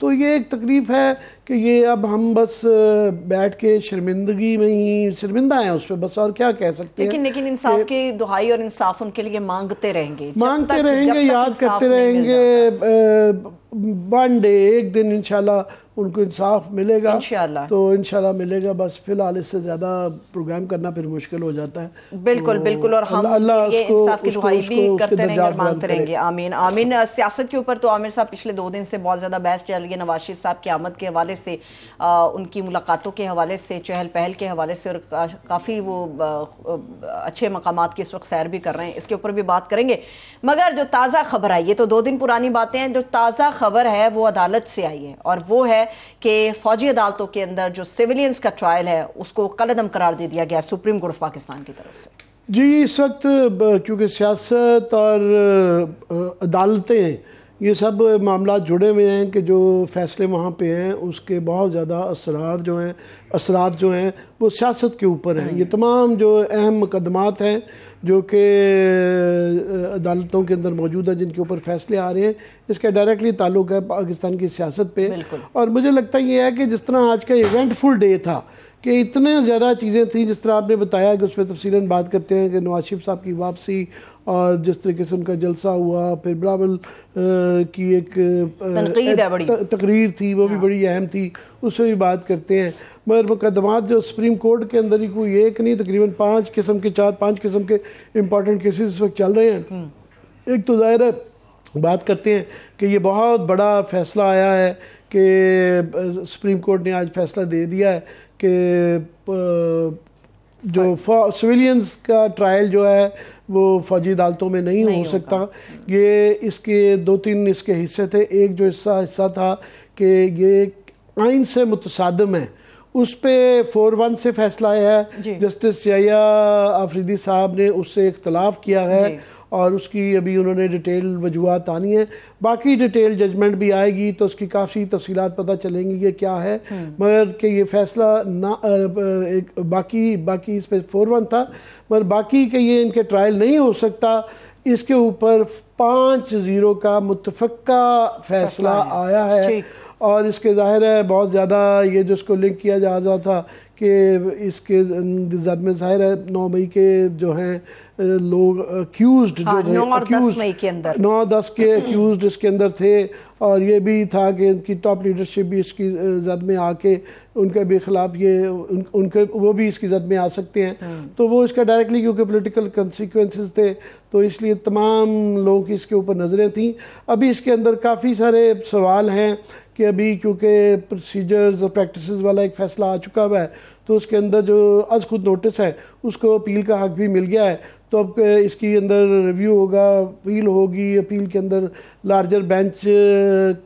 تو یہ ایک تکلیف ہے کہ یہ اب ہم بس بیٹھ کے شرمندگی میں ہی شرمندہ ہیں اس پہ بس، اور کیا کہہ سکتے ہیں. لیکن انصاف کی دہائی اور انصاف ان کے لیے مانگتے رہیں گے، یاد کرتے رہیں گے. ون ڈے، ایک دن انشاءاللہ ان کو انصاف ملے گا، تو انشاءاللہ ملے گا. بس فی الحال اس سے زیادہ پروگرام کرنا پھر مشکل ہو جاتا ہے. بالکل، اور ہم یہ انصاف کی دعائی بھی کرتے رہیں گے اور مانگتے رہیں گے. آمین آمین. سیاست کے اوپر تو عامر صاحب پچھلے 2 دن سے بہت زیادہ بحث چل رہی ہے، نواز شریف صاحب کی آمد کے حوالے سے، ان کی ملاقاتوں کے حوالے سے، چہل پہل کے حوالے سے، اور کافی وہ اچھے مقامات کی اس وقت سیر بھی کر رہے ہیں. اس کے اوپر بھی بات کریں گے. مگر جو تازہ خبر آئی، یہ تو 2 دن پرانی باتیں ہیں، جو تازہ خبر ہے وہ عدالت سے آئی ہے، اور وہ ہے کہ فوجی عدالتوں کے اندر جو سیولینز کا ٹرائل ہے اس کو کالعدم قرار دے دیا گیا سپریم کورٹ آف پاکستان کی طرف سے. جی، اس وقت کیونکہ سیاست اور عدالتیں یہ سب معاملات جڑے ہوئے ہیں کہ جو فیصلے وہاں پہ ہیں اس کے بہت زیادہ اثرات جو ہیں وہ سیاست کے اوپر ہیں. یہ تمام جو اہم مقدمات ہیں جو کہ عدالتوں کے اندر موجود ہیں، جن کے اوپر فیصلے آ رہے ہیں، اس کا ڈائریکٹلی تعلق ہے پاکستان کی سیاست پہ. اور مجھے لگتا یہ ہے کہ جس طرح آج کا ایونٹ فل ڈے تھا کہ اتنے زیادہ چیزیں تھیں، جس طرح آپ نے بتایا کہ اس پہ تفصیلاً بات کرتے ہیں کہ نواز شریف صاحب کی واپسی اور جس طریقے سے ان کا جلسہ ہوا، پھر بلاول کی ایک تقریر تھی، وہ بھی بڑی اہم تھی، اس سے بھی بات کرتے ہیں. مگر مقدمات جو سپریم کورٹ کے اندر ہی کوئی ایک نہیں، تقریباً 5 قسم کے امپورٹنٹ کیسز اس وقت چل رہے ہیں. ایک تو ظاہر ہے بات کرتے ہیں کہ یہ بہت بڑا فیصلہ آیا ہے کہ سپریم کورٹ نے آج فیصلہ دے دیا ہے کہ جو سویلینز کا ٹرائل جو ہے وہ فوجی عدالتوں میں نہیں ہو سکتا. یہ اس کے 2-3 اس کے حصے تھے. ایک جو حصہ تھا کہ یہ آئین سے متصادم ہے، اس پہ 4-1 سے فیصلہ آیا ہے. جسٹس یحییٰ آفریدی صاحب نے اس سے اختلاف کیا ہے اور اس کی ابھی انہوں نے ڈیٹیل وجوہات آنی ہیں. باقی ڈیٹیل ججمنٹ بھی آئے گی تو اس کی کافی تفصیلات پتہ چلیں گی یہ کیا ہے. مگر کہ یہ فیصلہ باقی اس پہ 4-1 تھا، مگر باقی کہ یہ ان کے ٹرائل نہیں ہو سکتا، اس کے اوپر 5-0 کا متفقہ فیصلہ آیا ہے. اور اس کے ظاہر ہے بہت زیادہ یہ جو اس کو لنک کیا جا رہا تھا کہ اس کے زد میں ظاہر ہے 9 مئی کے جو ہیں لوگ اکیوزڈ، 9-10 کے اکیوزڈ اس کے اندر تھے، اور یہ بھی تھا کہ ان کی ٹاپ لیڈرشپ بھی اس کی زد میں آ کے ان کے بھی خلاف وہ بھی اس کی زد میں آ سکتے ہیں. تو وہ اس کا ڈائریکٹلی کیونکہ پولیٹیکل کنسیکوینسز تھے تو اس لیے تمام لوگوں کی اس کے اوپر نظریں تھیں. ابھی اس کے اندر کافی سارے سوال ہیں کہ ابھی کیونکہ پروسیجرز اور پریکٹسز والا ایک فیصلہ آ چکا ہوا ہے تو اس کے اندر جو از خود نوٹس ہے اس کو اپیل کا حق بھی مل گیا ہے. تو اب اس کی اندر ریویو ہوگا، اپیل ہوگی، اپیل کے اندر لارجر بینچ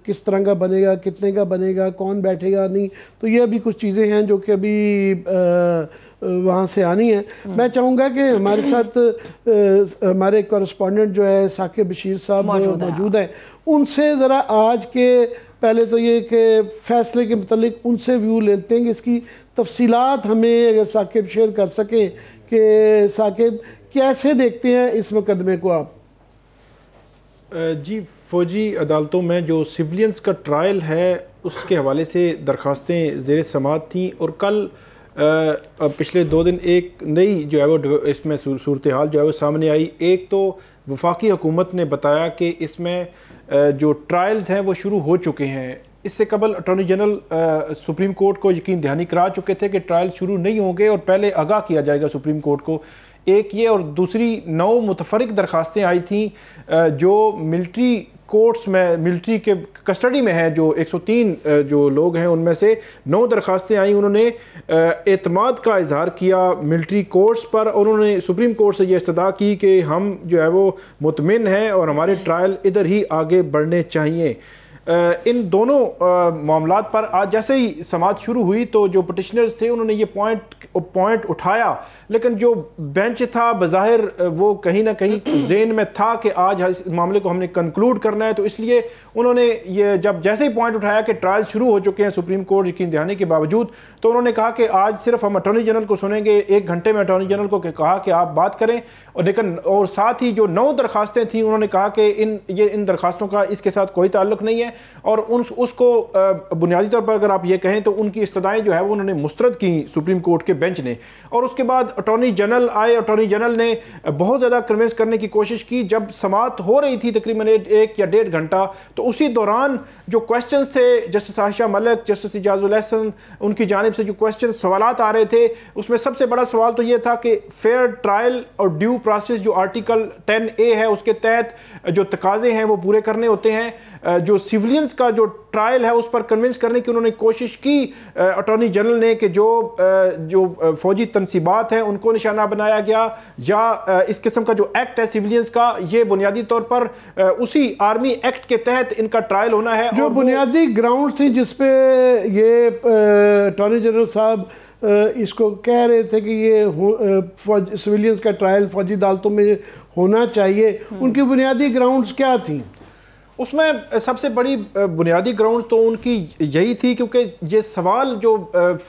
کس طرح کا بنے گا، کتنے کا بنے گا، کون بیٹھے گا نہیں. تو یہ ابھی کچھ چیزیں ہیں جو کہ ابھی وہاں سے آنی ہیں. میں چاہوں گا کہ ہمارے ساتھ ہمارے کورسپونڈنٹ جو ہے ثاقب بشیر صاحب موجود ہیں، ان سے ذرا آج کے پہلے تو یہ کہ فیصلے کے متعلق ان سے ویو لیتے ہیں کہ اس کی تفصیلات ہمیں اگر ثاقب شیئر کر سکیں کہ ثاقب کیسے دیکھتے ہیں اس مقدمے کو آپ؟ جی، فوجی عدالتوں میں جو سیولینز کا ٹرائل ہے اس کے حوالے سے درخواستیں زیر سماعت تھیں، اور کل پچھلے 2 دن ایک نئی جو ہے وہ اس میں صورتحال جو ہے وہ سامنے آئی. ایک تو وفاقی حکومت نے بتایا کہ اس میں جو ٹرائلز ہیں وہ شروع ہو چکے ہیں. اس سے قبل اٹارنی جنرل سپریم کورٹ کو یقین دہانی کرا چکے تھے کہ ٹرائل شروع نہیں ہوں گے اور پہلے آگاہ کیا جائے گا سپریم کورٹ کو. ایک یہ، اور دوسری 9 متفرق درخواستیں آئی تھیں جو ملٹری کورٹس میں، ملٹری کے کسٹڈی میں ہیں، جو 103 جو لوگ ہیں ان میں سے 9 درخواستیں آئیں. انہوں نے اعتماد کا اظہار کیا ملٹری کورٹس پر، اور انہوں نے سپریم کورٹ سے یہ استدعا کی کہ ہم جو ہے وہ مطمئن ہیں اور ہمارے ٹرائل ادھر ہی آگے بڑھنے چاہیے. ان دونوں معاملات پر آج جیسے ہی سماعت شروع ہوئی تو جو پٹیشنرز تھے انہوں نے یہ پوائنٹ اٹھایا، لیکن جو بینچ تھا بظاہر وہ کہیں نہ کہیں ذہن میں تھا کہ آج اس معاملے کو ہم نے کنکلوڈ کرنا ہے. تو اس لیے انہوں نے یہ جب جیسے ہی پوائنٹ اٹھایا کہ ٹرائل شروع ہو چکے ہیں سپریم کورٹ یقین دہانی کے باوجود، تو انہوں نے کہا کہ آج صرف ہم اٹارنی جنرل کو سنیں گے. 1 گھنٹے میں اٹارنی جنرل کو کہا کہ آپ بات کریں، اور ساتھ ہی جو 9 درخواستیں تھیں انہوں نے کہا کہ ان درخواستوں کا اس کے ساتھ کوئی تعلق نہیں ہے، اور اس کو بنیادی طور پر اگر آپ یہ کہیں تو ان کی استدعائیں جو ہے وہ انہوں نے مسترد کی سپریم کورٹ کے بینچ نے. اور اس کے بعد اٹارنی جنرل آئے. اٹارنی جنرل نے بہت زیادہ کنونس کرنے کی کوشش کی. جب سماعت ہو رہی تھی تقریباً 1 یا 1.5 گھنٹہ, تو اسی دوران جو کویسچنز تھے جسٹس عائشہ ملک, جسٹس اعجاز الاحسن, ان کی جانب سے جو کویسچن سوالات آ رہے تھے, اس میں سب سے بڑا سوال تو یہ تھا کہ فیئر ٹرائل اور ڈیو پروسیس جو آرٹیکل 10A ہے اس کے تحت جو تقاضے ہیں وہ پورے کرنے ہوتے ہیں. جو سیولینز کا جو ٹرائل ہے اس پر کنونس کرنے کی انہوں نے کوشش کی اٹارنی جنرل نے کہ جو فوجی تنصیبات ہیں ان کو نشانہ بنایا گیا, یا اس قسم کا جو ایکٹ ہے سیولینز کا یہ بنیادی طور پر اسی آرمی ایکٹ کے تحت ان کا ٹرائل ہونا ہے. جو بنیادی گراؤنڈ تھی جس پہ یہ اٹارنی جنرل صاحب اس کو کہہ رہے تھے کہ یہ سویلینز کا ٹرائل فوجی عدالتوں میں ہونا چاہیے, ان کی بنیادی گراؤنڈز کیا تھیں؟ اس میں سب سے بڑی بنیادی گراؤنڈ تو ان کی یہی تھی, کیونکہ یہ سوال جو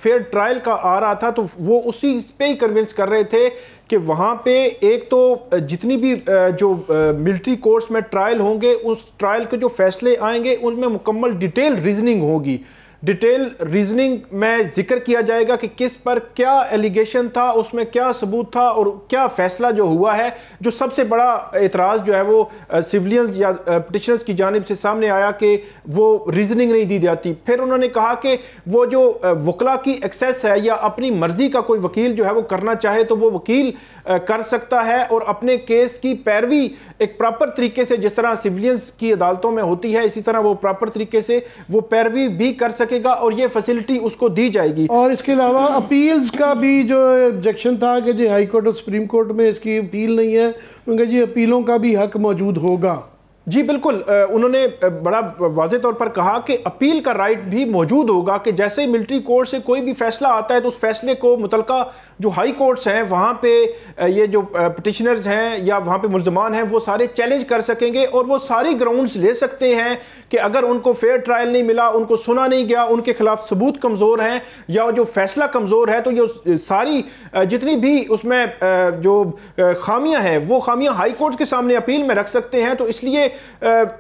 فیئر ٹرائل کا آ رہا تھا تو وہ اسی پہ ہی کنونس کر رہے تھے کہ وہاں پہ ایک تو جتنی بھی جو ملٹری کورٹس میں ٹرائل ہوں گے اس ٹرائل کے جو فیصلے آئیں گے ان میں مکمل ڈیٹیل ریزننگ ہوگی. ڈیٹیل ریزننگ میں ذکر کیا جائے گا کہ کس پر کیا ایلیگیشن تھا, اس میں کیا ثبوت تھا اور کیا فیصلہ جو ہوا ہے. جو سب سے بڑا اعتراض جو ہے وہ سیولینز یا پٹیشنرز کی جانب سے سامنے آیا کہ وہ ریزننگ نہیں دی جاتی. پھر انہوں نے کہا کہ وہ جو وکلا کی ایکسیس ہے یا اپنی مرضی کا کوئی وکیل جو ہے وہ کرنا چاہے تو وہ وکیل کر سکتا ہے اور اپنے کیس کی پیروی ایک پراپر طریقے سے جس طرح سیولینز کی عدالتوں میں ہوتی ہے اسی طرح وہ پراپر طریقے سے وہ پیروی بھی کر سکے گا اور یہ فیسلٹی اس کو دی جائے گی. اور اس کے علاوہ اپیلز کا بھی جو آبجیکشن تھا کہ جی ہائی کورٹ اور سپریم کورٹ میں اس کی اپیل نہیں ہے, کیونکہ جی اپیلوں کا بھی حق موجود ہوگا. جی بالکل, انہوں نے بڑا واضح طور پر کہا کہ اپیل کا رائٹ بھی موجود ہوگا کہ جیسے ملٹری کورٹ سے کوئی بھی فیصلہ آتا ہے تو اس فیصلے کو متعلقہ جو ہائی کورٹس ہیں وہاں پہ یہ جو پٹیشنرز ہیں یا وہاں پہ ملزمان ہیں وہ سارے چیلنج کر سکیں گے اور وہ ساری گراؤنڈز لے سکتے ہیں کہ اگر ان کو فیئر ٹرائل نہیں ملا, ان کو سنا نہیں گیا, ان کے خلاف ثبوت کمزور ہیں یا جو فیصلہ کمزور ہے, تو یہ ساری جتنی بھی اس میں جو خامیاں ہیں وہ خامیاں ہائی کورٹ کے سامنے اپیل میں رکھ سکتے ہیں. تو اس لیے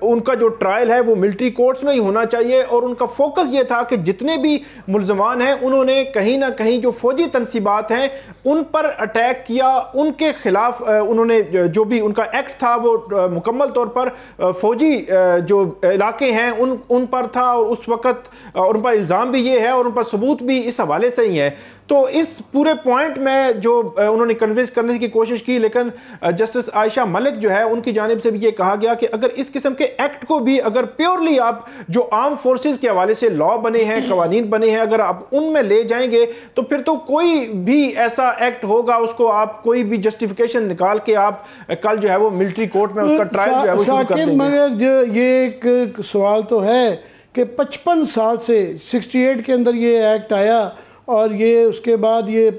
ان کا جو ٹرائل ہے وہ ملٹری کورٹس میں ہی ہونا چاہیے اور ان کا فوکس یہ تھا کہ جتنے بھی ملزمان ہیں انہوں نے کہیں نہ کہیں جو فوجی تنصیبات ہیں ان پر اٹیک کیا, ان کے خلاف انہوں نے جو بھی ان کا ایکٹ تھا وہ مکمل طور پر فوجی جو علاقے ہیں ان پر تھا اور اس وقت اور ان پر الزام بھی یہ ہے اور ان پر ثبوت بھی اس حوالے سے ہی ہے. تو اس پورے پوائنٹ میں جو انہوں نے کنونس کرنے کی کوشش کی, لیکن جسٹس عائشہ ملک جو ہے ان کی جانب سے بھی یہ کہا گیا کہ اگر اس قسم کے ایکٹ کو بھی اگر پیورلی آپ جو آرم فورسز کے حوالے سے لا بنے ہیں, قوانین بنے ہیں, اگر آپ ان میں لے جائیں گے تو پھر تو کوئی بھی ایسا ایکٹ ہوگا اس کو آپ کوئی بھی جسٹیفیکیشن نکال کے آپ کل جو ہے وہ ملٹری کورٹ میں اس کا ٹرائل جو ہے وہ شروع کر دیں گے. مگر یہ ایک سوال تو ہے کہ 55 سال سے 68 کے اندر یہ ایکٹ آیا اور یہ اس کے بعد یہ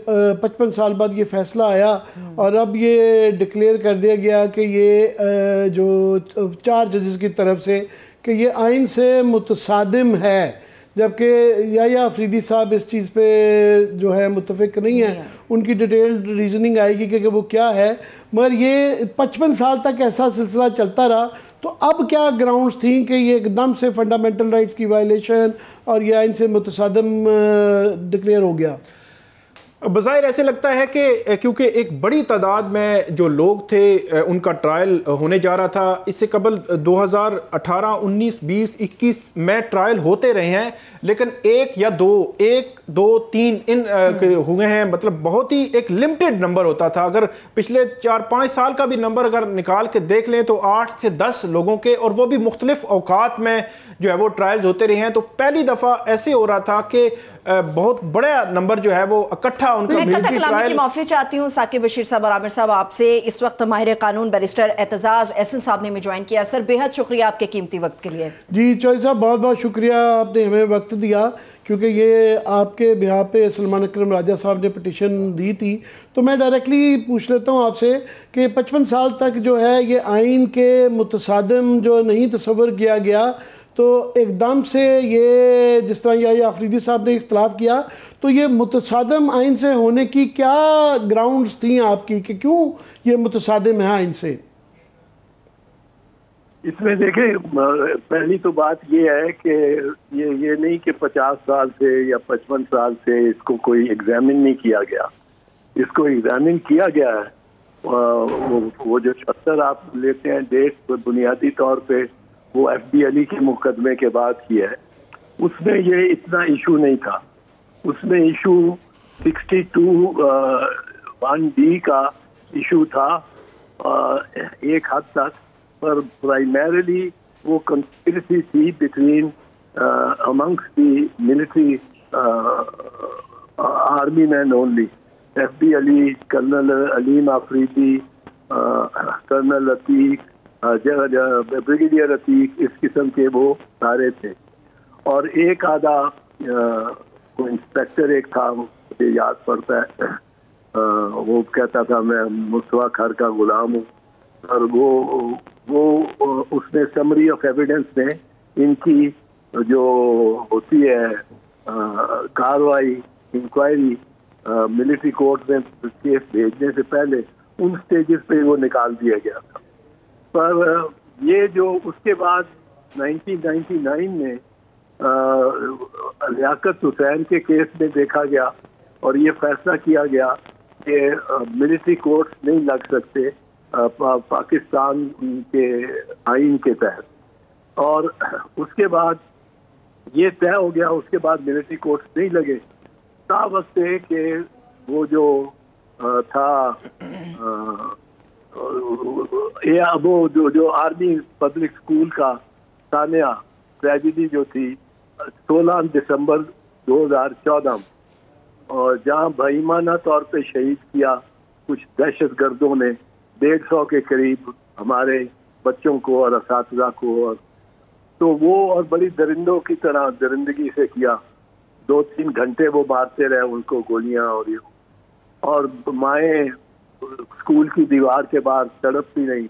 55 سال بعد یہ فیصلہ آیا اور اب یہ ڈکلیئر کر دیا گیا کہ یہ جو 4 ججز کی طرف سے کہ یہ آئین سے متصادم ہے, جبکہ یا افریدی صاحب اس چیز پہ جو ہے متفق نہیں ہے. ان کی ڈیٹیل ریزننگ آئے گی کہ وہ کیا ہے, مگر یہ 55 سال تک ایسا سلسلہ چلتا رہا. تو اب کیا گراؤنڈز تھیں کہ یہ ایک دم سے فنڈامنٹل رائٹس کی وائلیشن اور یہ آئین سے متصادم ڈکلیئر ہو گیا؟ بظاہر ایسے لگتا ہے کہ کیونکہ ایک بڑی تعداد میں جو لوگ تھے ان کا ٹرائل ہونے جا رہا تھا. اس سے قبل 2018, 19, 20, 21 میں ٹرائل ہوتے رہے ہیں, لیکن 1 یا 2, 3 ان ہوئے ہیں. مطلب بہت ہی ایک لمٹڈ نمبر ہوتا تھا. اگر پچھلے 4-5 سال کا بھی نمبر اگر نکال کے دیکھ لیں تو 8 سے 10 لوگوں کے, اور وہ بھی مختلف اوقات میں جو ہے وہ ٹرائلز ہوتے رہے ہیں. تو پہلی دفعہ ایسے ہو رہا تھا کہ بہت بڑا نمبر جو ہے وہ اکٹھا ان کا ملٹری ٹرائل. کی معافی چاہتی ہوں ثاقب بشیر صاحب اور عامر صاحب آپ سے. اس وقت ماہر قانون بیرسٹر اعتزاز احسن صاحب نے ہمیں جوائن کیا. سر بہت شکریہ آپ کے قیمتی وقت کے لیے. جی چوہدری صاحب بہت بہت شکریہ, آپ نے ہمیں وقت دیا, کیونکہ یہ آپ کے بہاف پہ سلمان اکرم راجہ صاحب نے پٹیشن دی تھی. تو میں ڈائریکٹلی پوچھ لیتا ہوں آپ سے کہ 55 سال تک جو ہے یہ آئین کے متصادم جو نہیں تصور کیا گیا, تو ایک دم سے یہ جس طرح یہ آفریدی صاحب نے اختلاف کیا, تو یہ متصادم آئین سے ہونے کی کیا گراؤنڈز تھیں آپ کی کہ کیوں یہ متصادم ہے آئین سے؟ اس میں دیکھیں پہلی تو بات یہ ہے کہ یہ نہیں کہ 50 سال سے یا 55 سال سے اس کو کوئی ایگزامن نہیں کیا گیا. اس کو ایگزامن کیا گیا ہے. وہ جو 76 آپ لیتے ہیں ڈیٹ بنیادی طور پہ وہ ایف بی علی کے مقدمے کے بعد کی ہے. اس میں یہ اتنا ایشو نہیں تھا. اس میں ایشو 62(1)(d) کا ایشو تھا ایک حد تک, پر پرائمریلی وہ کنسپریسی تھی between amongst the military army men only. F B Ali, colonel Aleem Afridi, colonel Atiq, brigadier Atiq, اس قسم کے وہ سارے تھے. اور ایک آدھا انسپیکٹر ایک تھا, مجھے یاد پڑتا ہے, وہ کہتا تھا میں مصطفیٰ کھر کا غلام ہوں. اور وہ اس میں سمری آف ایویڈنس میں ان کی جو ہوتی ہے کاروائی انکوائری ملٹری کورٹ میں کیس بھیجنے سے پہلے ان سٹیجز پہ وہ نکال دیا گیا تھا. پر یہ جو اس کے بعد 1999 میں لیاقت حسین کے کیس میں دیکھا گیا اور یہ فیصلہ کیا گیا کہ ملٹری کورٹس نہیں لگ سکتے پاکستان کے آئین کے تحت. اور اس کے بعد یہ طے ہو گیا, اس کے بعد ملٹری کورٹس نہیں لگے. تا وقت ہے کہ وہ جو تھا وہ جو آرمی پبلک اسکول کا ثانیہ ٹریجڈی جو تھی 16 دسمبر 2014 اور جہاں بہیمانہ طور پہ شہید کیا کچھ دہشت گردوں نے 150 کے قریب ہمارے بچوں کو اور اساتذہ کو, اور تو وہ اور بڑی درندوں کی طرح درندگی سے کیا. 2-3 گھنٹے وہ مارتے رہے ان کو گولیاں, اور مائیں اسکول کی دیوار کے باہر تڑپتی نہیں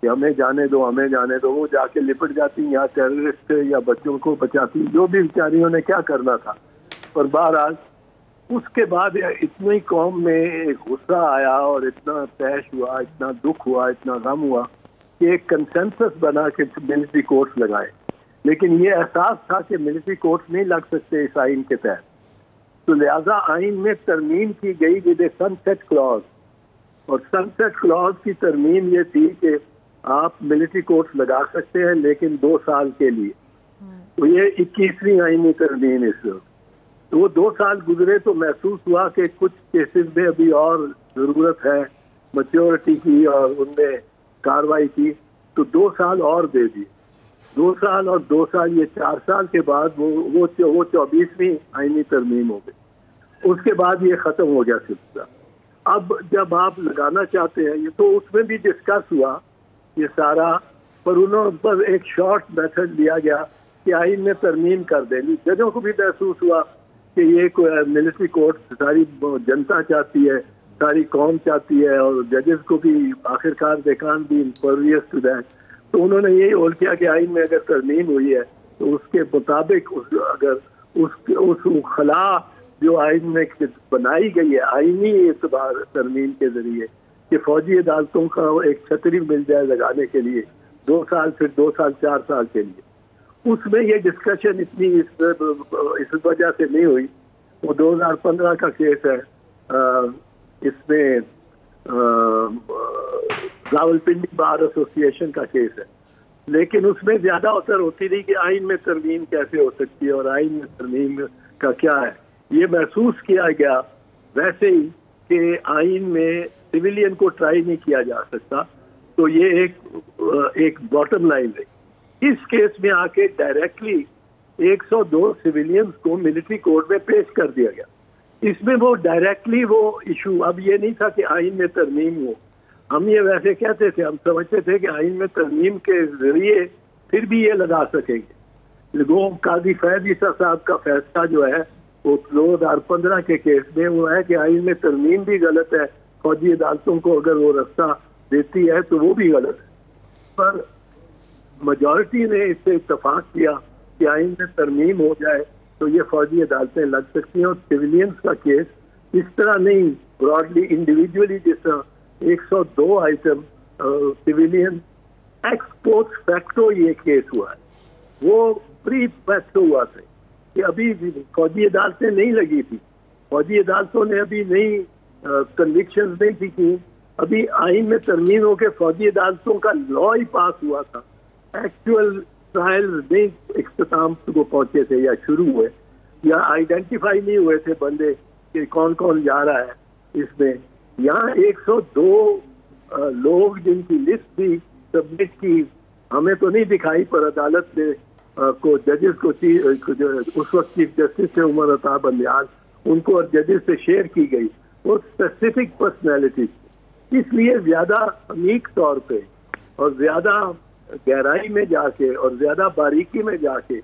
کہ ہمیں جانے دو ہمیں جانے دو. وہ جا کے لپٹ جاتی یا ٹیررسٹ یا بچوں کو بچاتی, جو بھی بیچاریوں نے کیا کرنا تھا. اور بہرحال اس کے بعد اتنی قوم میں ایک غصہ آیا اور اتنا تیش ہوا, اتنا دکھ ہوا, اتنا غم ہوا کہ ایک کنسنسس بنا کے ملٹری کورٹس لگائے. لیکن یہ احساس تھا کہ ملٹری کورٹس نہیں لگ سکتے اس آئین کے تحت, تو لہذا آئین میں ترمیم کی گئی with a sunset clause. اور سن سیٹ کلاز کی ترمیم یہ تھی کہ آپ ملٹری کورٹس لگا سکتے ہیں لیکن 2 سال کے لیے. تو یہ 21ویں آئینی ترمیم اس وقت. تو وہ 2 سال گزرے تو محسوس ہوا کہ کچھ کیسز میں ابھی اور ضرورت ہے میچورٹی کی اور ان میں کاروائی کی, تو 2 سال اور دے دی. 2 سال اور 2 سال, یہ 4 سال کے بعد وہ 24ویں آئینی ترمیم ہو گئی. اس کے بعد یہ ختم ہو گیا سلسلہ. اب جب آپ لگانا چاہتے ہیں یہ تو اس میں بھی ڈسکس ہوا یہ سارا, پر انہوں پر ایک شارٹ میتھڈ لیا گیا کہ آئین میں ترمیم کر دیں. ججوں کو بھی محسوس ہوا کہ یہ ملٹری کورٹ ساری جنتا چاہتی ہے, ساری قوم چاہتی ہے, اور ججز کو بھی آخرکار دے کان بی امپریس ٹو دیٹ. تو انہوں نے یہی ہول کیا کہ آئین میں اگر ترمیم ہوئی ہے تو اس کے مطابق اگر اس خلا جو آئین میں بنائی گئی ہے آئینی اعتبار ترمیم کے ذریعے کہ فوجی عدالتوں کا ایک چھتری مل جائے لگانے کے لیے 2 سال, پھر 2 سال 4 سال کے لیے, اس میں یہ ڈسکشن اتنی اس وجہ سے نہیں ہوئی. وہ 2015 کا کیس ہے, اس میں راولپنڈی بار ایسوسی ایشن کا کیس ہے, لیکن اس میں زیادہ اثر ہوتی نہیں کہ آئین میں ترمیم کیسے ہو سکتی ہے اور آئین میں ترمیم کا کیا ہے. یہ محسوس کیا گیا ویسے ہی کہ آئین میں سویلین کو ٹرائی نہیں کیا جا سکتا, تو یہ ایک باٹم لائن ہے. اس کیس میں آ کے ڈائریکٹلی 102 سویلینز کو ملٹری کورٹ میں پیش کر دیا گیا. اس میں وہ ڈائریکٹلی وہ ایشو, اب یہ نہیں تھا کہ آئین میں ترمیم ہو. ہم یہ ویسے کہتے تھے, ہم سمجھتے تھے کہ آئین میں ترمیم کے ذریعے پھر بھی یہ لگا سکیں گے. وہ قاضی فیض عیسیٰ صاحب کا فیصلہ جو ہے وہ 2015 کے کیس میں وہ ہے کہ آئین میں ترمیم بھی غلط ہے, فوجی عدالتوں کو اگر وہ رستہ دیتی ہے تو وہ بھی غلط ہے. پر میجورٹی نے اس سے اتفاق کیا کہ آئین میں ترمیم ہو جائے تو یہ فوجی عدالتیں لگ سکتی ہیں. اور سویلینز کا کیس اس طرح نہیں براڈلی انڈیویجولی جس طرح 102 item civilian ex post facto یہ کیس ہوا ہے، وہ پری فیکٹو ہوا تھا کہ ابھی فوجی عدالتیں نہیں لگی تھی، فوجی عدالتوں نے ابھی نہیں کنوکشنز نہیں تھی کی، ابھی آئین میں ترمیم ہو کے فوجی عدالتوں کا لا ہی پاس ہوا تھا، ایکچوئل ٹرائل نہیں اختتام کو پہنچے تھے یا شروع ہوئے یا آئیڈینٹیفائی نہیں ہوئے تھے بندے کہ کون کون جا رہا ہے اس میں. یہاں 102 لوگ جن کی لسٹ بھی سبمٹ کی ہمیں تو نہیں دکھائی، پر عدالت نے کو ججز کو اس وقت چیف جسٹس تھے عمر عطا بندیال، ان کو اور ججز سے شیئر کی گئی، وہ اسپیسیفک پرسنالٹی، اس لیے زیادہ عمیق طور پہ اور زیادہ گہرائی میں جا کے اور زیادہ باریکی میں جا کے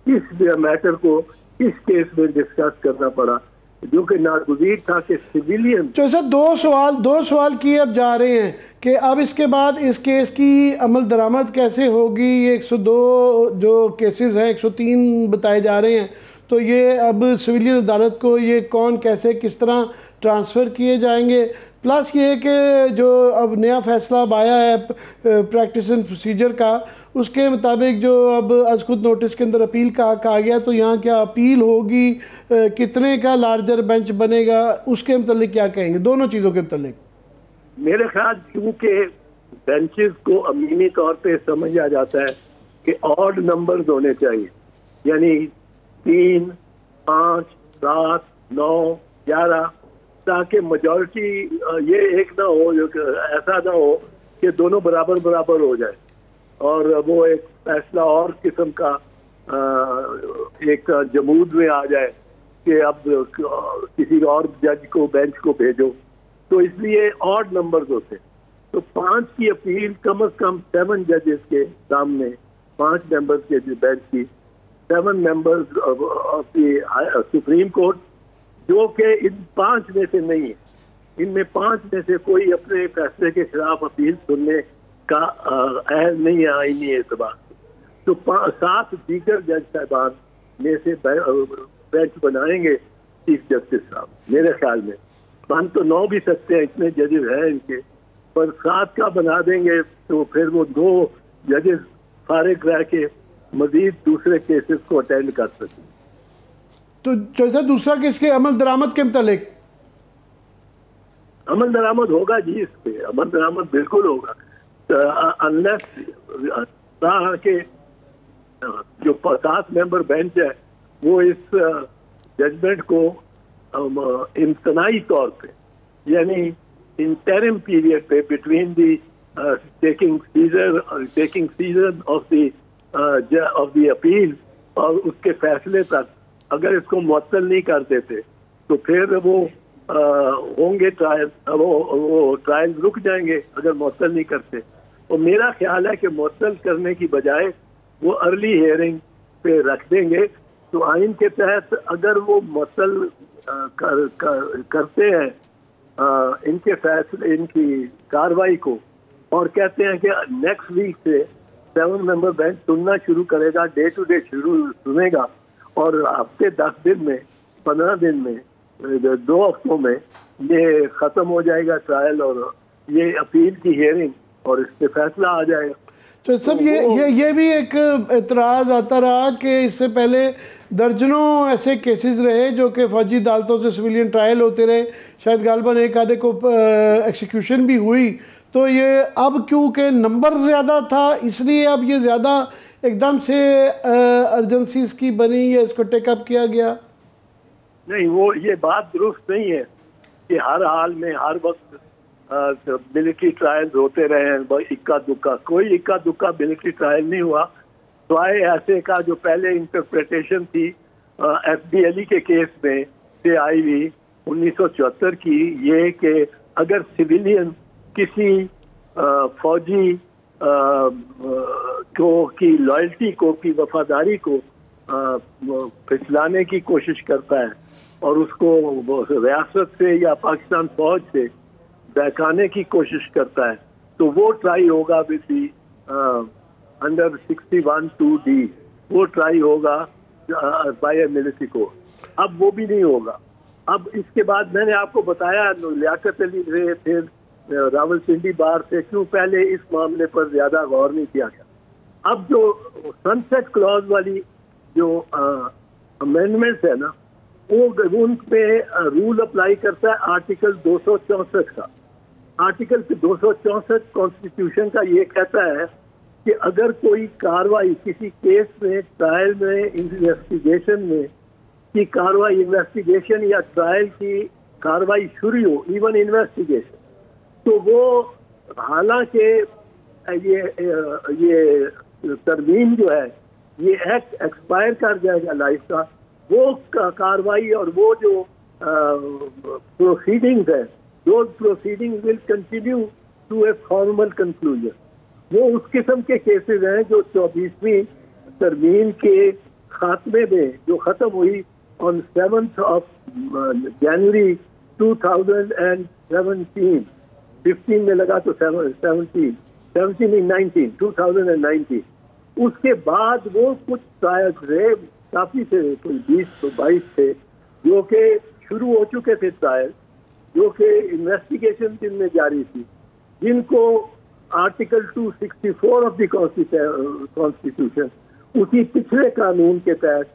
اس میٹر کو اس کیس میں ڈسکس کرنا پڑا جو کہ ناگزیر تھا کہ سویلین. تو سر دو سوال کیے اب جا رہے ہیں کہ اب اس کے بعد اس کیس کی عمل درآمد کیسے ہوگی. یہ 102 جو کیسز ہیں 103 بتائے جا رہے ہیں، تو یہ اب سویلین عدالت کو یہ کون کیسے کس طرح ٹرانسفر کیے جائیں گے، پلس یہ کہ جو اب نیا فیصلہ اب آیا ہے پریکٹس اینڈ پروسیجر کا، اس کے مطابق جو اب از خود نوٹس کے اندر اپیل کا کہا گیا، تو یہاں کیا اپیل ہوگی، کتنے کا لارجر بینچ بنے گا، اس کے متعلق کیا کہیں گے دونوں چیزوں کے متعلق؟ میرے خیال چونکہ بینچز کو امینی طور پہ سمجھا جاتا ہے کہ آڈ نمبرز ہونے چاہیے، یعنی 3، 5، 7، 9، 11، تاکہ میجورٹی یہ ایک نہ ہو، ایسا نہ ہو کہ دونوں برابر برابر ہو جائے اور وہ ایک فیصلہ اور قسم کا ایک جمود میں آ جائے کہ اب کسی اور جج کو بینچ کو بھیجو. تو اس لیے آڈ نمبرز ہوتے، تو 5 کی اپیل کم از کم 7 ججز کے سامنے، 5 ممبرز کے بینچ کی، 7 members of the supreme court, جو کہ ان 5 میں سے نہیں ہے، ان میں 5 میں سے کوئی اپنے فیصلے کے خلاف اپیل سننے کا اہل نہیں ہے آئینی اعتبار سے. تو 7 دیگر جج صاحبان میں سے بینچ بنائیں گے چیف جسٹس صاحب. میرے خیال میں بن تو 9 بھی سکتے ہیں، اتنے ججز ہیں ان کے، پر 7 کا بنا دیں گے تو پھر وہ 2 ججز فارغ رہ کے مزید دوسرے کیسز کو اٹینڈ کر سکیں. تو جیسا دوسرا کہ اس کے عمل درآمد کے متعلق عمل درآمد ہوگا جی، اس پہ عمل درآمد بالکل ہوگا، انلیس کہ جو 7 ممبر بینچ ہے وہ اس ججمنٹ کو امتناعی طور پہ، یعنی انٹرم پیریڈ پہ between the taking season of the appeal اور اس کے فیصلے تک اگر اس کو معطل نہیں کر دیتے تو پھر وہ ہوں گے ٹرائل، وہ ٹرائل رک جائیں گے اگر معطل نہیں کرتے. اور میرا خیال ہے کہ معطل کرنے کی بجائے وہ ارلی ہیئرنگ پہ رکھ دیں گے، تو آئین کے تحت اگر وہ معطل کرتے ہیں ان کے فیصلے، ان کی کاروائی کو، اور کہتے ہیں کہ نیکسٹ ویک سے 7 ممبر بینچ سننا شروع کرے گا، ڈے ٹو ڈے سنے گا، اور ہفتے 10 دن میں، 15 دن میں، 2 ہفتوں میں یہ ختم ہو جائے گا ٹرائل اور یہ اپیل کی ہیئرنگ، اور اس پہ فیصلہ آ جائے گا. تو سب یہ بھی ایک اعتراض آتا رہا کہ اس سے پہلے درجنوں ایسے کیسز رہے جو کہ فوجی عدالتوں سے سویلین ٹرائل ہوتے رہے، شاید غالباً ایک آدھے کو ایکسیکیوشن بھی ہوئی. تو یہ اب کیونکہ نمبر زیادہ تھا اس لیے اب یہ زیادہ ایک دم سے ارجنسی اس کی بنی ہے، اس کو ٹیک اپ کیا گیا. نہیں، وہ یہ بات درست نہیں ہے کہ ہر حال میں ہر وقت ملٹری ٹرائلز ہوتے رہے ہیں. اکا دکا کوئی اکا دکا ملٹری ٹرائل نہیں ہوا، سوائے ایسے کا جو پہلے انٹرپریٹیشن تھی ایف ڈی علی کے کیس میں سے آئی ہوئی 1974 کی، یہ کہ اگر سویلین کسی فوجی کی لائلٹی کو، کی وفاداری کو پھسلانے کی کوشش کرتا ہے اور اس کو ریاست سے یا پاکستان فوج سے بہکانے کی کوشش کرتا ہے، تو وہ ٹرائی ہوگا ود دی انڈر 61(2)D، وہ ٹرائی ہوگا بائی ملٹری کو. اب وہ بھی نہیں ہوگا. اب اس کے بعد میں نے آپ کو بتایا لیاقت علی رہے، پھر راولپنڈی بار سے کیوں پہلے اس معاملے پر زیادہ غور نہیں کیا گیا. اب جو سن سیٹ کلوز والی جو امینڈمنٹس ہے نا, وہ ان پہ رول اپلائی کرتا ہے آرٹیکل 264 کا. آرٹیکل 264 کانسٹیٹیوشن کا یہ کہتا ہے کہ اگر کوئی کاروائی کسی کیس میں, ٹرائل میں, انویسٹیگیشن میں کی کاروائی, انویسٹیگیشن یا ٹرائل کی کاروائی شروع ہو, ایون انویسٹیگیشن, تو وہ حالانکہ یہ ترمیم جو ہے یہ ایکٹ ایکسپائر کر جائے گا لائف کا, وہ کاروائی اور وہ جو پروسیڈنگز ہے, those proceedings will continue to a formal conclusion. وہ اس قسم کے کیسز ہیں جو 24ویں ترمیم کے خاتمے میں جو ختم ہوئی on 7th of January 2017, 15 میں لگا تو 2019, اس کے بعد وہ کچھ ٹرائلز تھے, کافی تھے, کوئی 20-22 تھے جو کہ شروع ہو چکے تھے ٹرائل, جو کہ انویسٹیگیشن جن میں جاری تھی, جن کو آرٹیکل 264 آف دی کانسٹیٹیوشن اسی پچھلے قانون کے تحت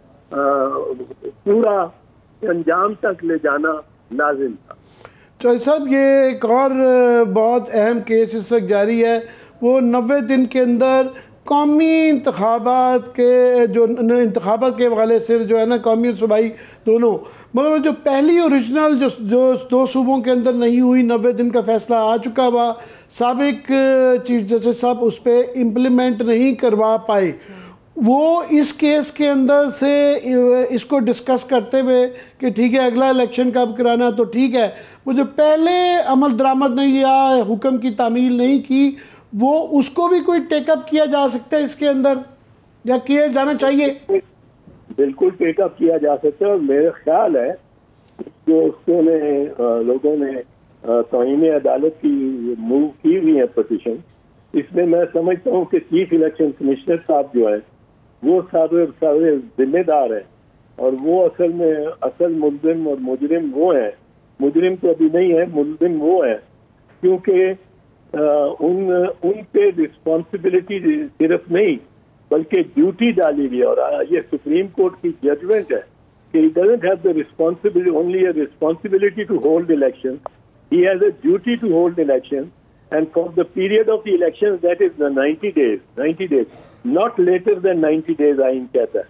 پورا انجام تک لے جانا لازم تھا. چوہدری صاحب, یہ ایک اور بہت اہم کیس اس وقت جاری ہے, وہ 90 دن کے اندر قومی انتخابات کے جو انتخابات کے حوالے سے جو ہے نا, قومی اور صوبائی دونوں, مگر جو پہلی اوریجنل جو 2 صوبوں کے اندر نہیں ہوئی, 90 دن کا فیصلہ آ چکا ہوا, سابق چیف جسٹس صاحب اس پہ امپلیمنٹ نہیں کروا پائے. وہ اس کیس کے اندر سے اس کو ڈسکس کرتے ہوئے کہ ٹھیک ہے اگلا الیکشن کب کرانا تو ٹھیک ہے, وہ جو پہلے عمل درآمد نہیں یا حکم کی تعمیل نہیں کی, وہ اس کو بھی کوئی ٹیک اپ کیا جا سکتا ہے اس کے اندر, یا کیا جانا چاہیے؟ بالکل ٹیک اپ کیا جا سکتا ہے, اور میرا خیال ہے جو اس نے لوگوں نے توہین عدالت کی موو کی ہوئی ہے پٹیشن, اس میں میں سمجھتا ہوں کہ چیف الیکشن کمشنر صاحب جو ہے وہ سارے ذمہ دار ہیں, اور وہ اصل ملزم اور مجرم وہ ہیں. مجرم تو ابھی نہیں ہے, ملزم وہ ہیں, کیونکہ ان پہ رسپانسبلٹی صرف نہیں بلکہ ڈیوٹی ڈالی گئی, اور یہ سپریم کورٹ کی ججمنٹ ہے کہ he doesn't have the responsibility, only a responsibility to hold elections, he has a duty to hold elections, and for the period of the elections, that is the 90 days, not later than 90 days آئین کہتا ہے,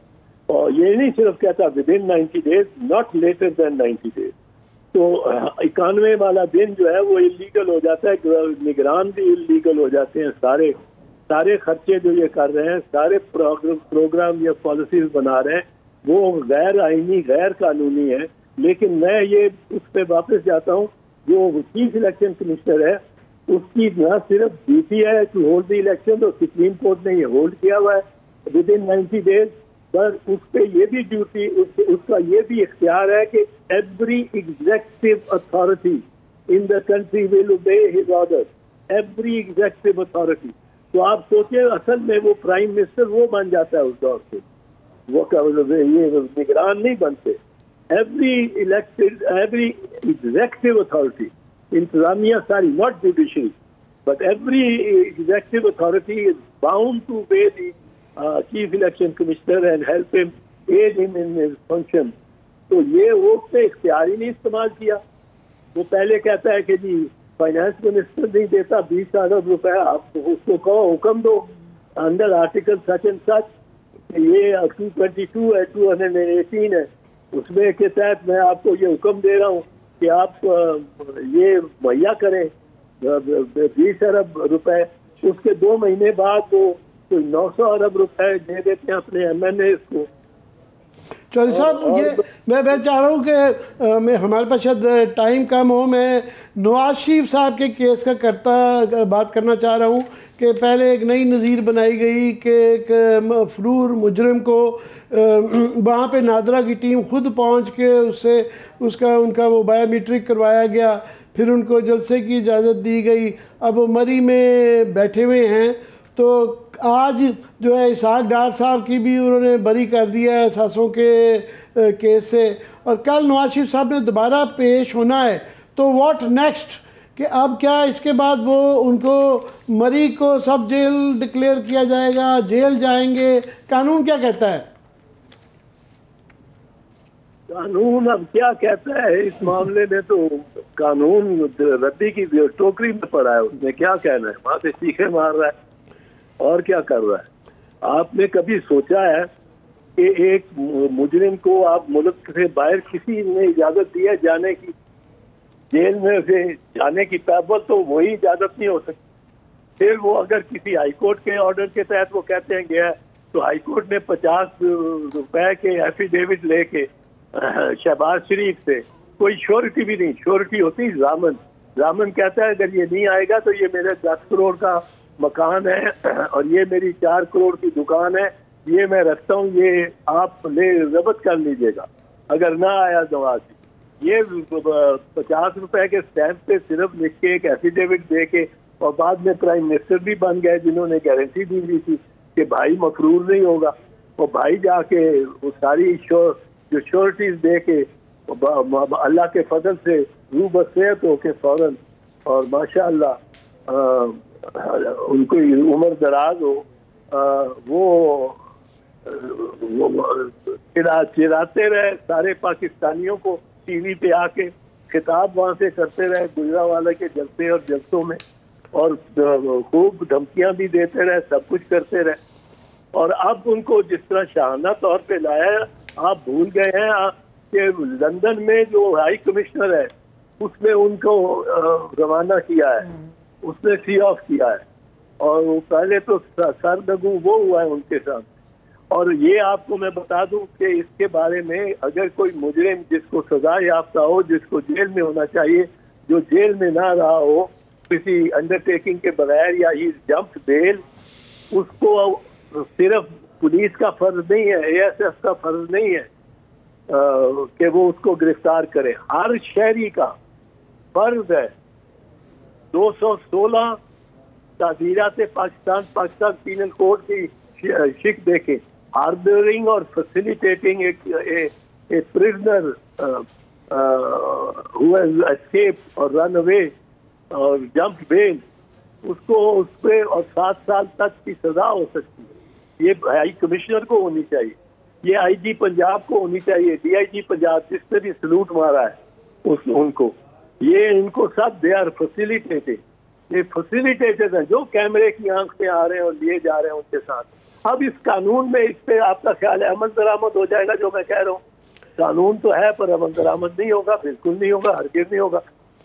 اور یہ نہیں صرف کہتا within 90 days, not later than 90 days. تو 91 والا دن جو ہے وہ اللیگل ہو جاتا ہے, نگران بھی اللیگل ہو جاتے ہیں, سارے خرچے جو یہ کر رہے ہیں, سارے پروگرام یا پالیسیز بنا رہے ہیں, وہ غیر آئینی غیر قانونی ہے. لیکن میں یہ اس پہ واپس جاتا ہوں, جو چیف الیکشن کمشنر ہے اس کی نہ صرف ڈیوٹی ہے ٹو ہولڈ دی الیکشن, تو سپریم کورٹ نے یہ ہولڈ کیا ہوا ہے ود ان 90 days, پر اس پہ یہ بھی ڈیوٹی, اس کا یہ بھی اختیار ہے کہ every executive authority in the country will obey his order, every executive authority. تو آپ سوچیں اصل میں وہ پرائم منسٹر وہ بن جاتا ہے اس دور سے, وہ یہ نگران نہیں بنتے. ایوری ایگزیکٹو اتھارٹی, انتظامیہ ساری, not judiciary, but every executive authority is bound to obey the chief election commissioner and help him, aid him in his function. تو یہ وہ اس نے اختیار ہی نہیں استعمال کیا. وہ پہلے کہتا ہے کہ جی فائنانس منسٹر نہیں دیتا 20 ارب روپے, آپ اس کو کہو حکم دو under article such and such, یہ 222 ہے, 218 ہے, اس میں کے تحت میں آپ کو یہ حکم دے رہا ہوں کہ آپ یہ مہیا کریں 20 ارب روپے. اس کے 2 مہینے بعد وہ 900 ارب روپے دے دیتے ہیں اپنے ایم این اے کو. چودھری صاحب, یہ میں چاہ رہا ہوں کہ ہمارے پاس شاید ٹائم کم ہو, میں نواز شریف صاحب کے کیس کا بات کرنا چاہ رہا ہوں کہ پہلے ایک نئی نظیر بنائی گئی کہ ایک مفرور مجرم کو وہاں پہ نادرا کی ٹیم خود پہنچ کے ان کا وہ بایو میٹرک کروایا گیا, پھر ان کو جلسے کی اجازت دی گئی, اب وہ مری میں بیٹھے ہوئے ہیں. تو آج جو ہے اسحاق ڈار صاحب کی بھی انہوں نے بری کر دیا ہے اثاثوں کے کیس سے, اور کل نواز شریف صاحب نے دوبارہ پیش ہونا ہے. تو واٹ نیکسٹ, کہ اب کیا اس کے بعد وہ ان کو مری کو سب جیل ڈکلیئر کیا جائے گا, جیل جائیں گے؟ قانون کیا کہتا ہے؟ قانون اب کیا کہتا ہے اس معاملے میں؟ تو قانون ردی کی ٹوکری میں پڑا ہے, اس نے کیا کہنا ہے؟ وہاں سے چیخے مار رہا ہے اور کیا کر رہا ہے. آپ نے کبھی سوچا ہے کہ ایک مجرم کو آپ ملک سے باہر کسی نے اجازت دی ہے جانے کی, جیل میں سے جانے کی؟ پیبل تو وہی اجازت نہیں ہو سکتی. پھر وہ اگر کسی ہائی کورٹ کے آرڈر کے تحت وہ کہتے ہیں گیا تو ہائی کورٹ نے 50 روپے کے ایفیڈیوٹ لے کے شہباز شریف سے, کوئی شیورٹی بھی نہیں, شیورٹی ہوتی ضامن کہتا ہے اگر یہ نہیں آئے گا تو یہ میرے 10 کروڑ کا مکان ہے اور یہ میری 4 کروڑ کی دکان ہے, یہ میں رکھتا ہوں, یہ آپ لے ضبط کر لیجئے گا اگر نہ آیا نواز. یہ 50 روپے کے اسٹیمپ پہ صرف لکھ کے ایک ایفیڈیوٹ دے کے, اور بعد میں پرائم منسٹر بھی بن گئے جنہوں نے گارنٹی دی ہوئی تھی کہ بھائی مفرور نہیں ہوگا. اور بھائی جا کے وہ ساری جو شیورٹیز دے کے اللہ کے فضل سے روح بصیرت ہو کے فوراً, اور ماشاءاللہ ان کو عمر دراز ہو, وہ چراتے رہے سارے پاکستانیوں کو, ٹی وی پہ آ کے خطاب وہاں سے کرتے رہے گجرانوالہ کے جلسے اور جلسوں میں, اور خوب دھمکیاں بھی دیتے رہے, سب کچھ کرتے رہے. اور اب ان کو جس طرح شاہانہ طور پہ لایا, آپ بھول گئے ہیں کہ لندن میں جو ہائی کمشنر ہے اس نے ان کو روانہ کیا ہے, اس نے سی آف کیا ہے, اور وہ پہلے تو سرنگو وہ ہوا ہے ان کے ساتھ. اور یہ آپ کو میں بتا دوں کہ اس کے بارے میں اگر کوئی مجرم جس کو سزا یافتہ ہو, جس کو جیل میں ہونا چاہیے, جو جیل میں نہ رہا ہو کسی انڈرٹیکنگ کے بغیر, یا ہی جمپ بیل, اس کو صرف پولیس کا فرض نہیں ہے, اے ایس ایف کا فرض نہیں ہے کہ وہ اس کو گرفتار کرے. ہر شہری کا فرض ہے. 216 تعزیرات پاکستان پینل کوڈ کی شک دیکھیں, ہاربرنگ اور facilitating a prisoner who has escape اور رن اوے اور جمپ بیل, اس کو اس پہ اور 7 سال تک کی سزا ہو سکتی ہے. یہ ہائی کمشنر کو ہونی چاہیے, یہ آئی جی پنجاب کو ہونی چاہیے, ڈی آئی جی پنجاب جس نے بھی سلوٹ مارا ہے ان کو, یہ ان کو سب دے آر فیسیلیٹیٹڈ, یہ فیسیلیٹیٹڈ ہیں جو کیمرے کی آنکھ سے آ رہے ہیں اور لیے جا رہے ہیں ان کے ساتھ. اب اس قانون میں اس پہ آپ کا خیال ہے عمل درآمد ہو جائے گا؟ جو میں کہہ رہا ہوں, قانون تو ہے پر عمل درآمد نہیں ہوگا, بالکل نہیں ہوگا, ہرگز نہیں ہوگا.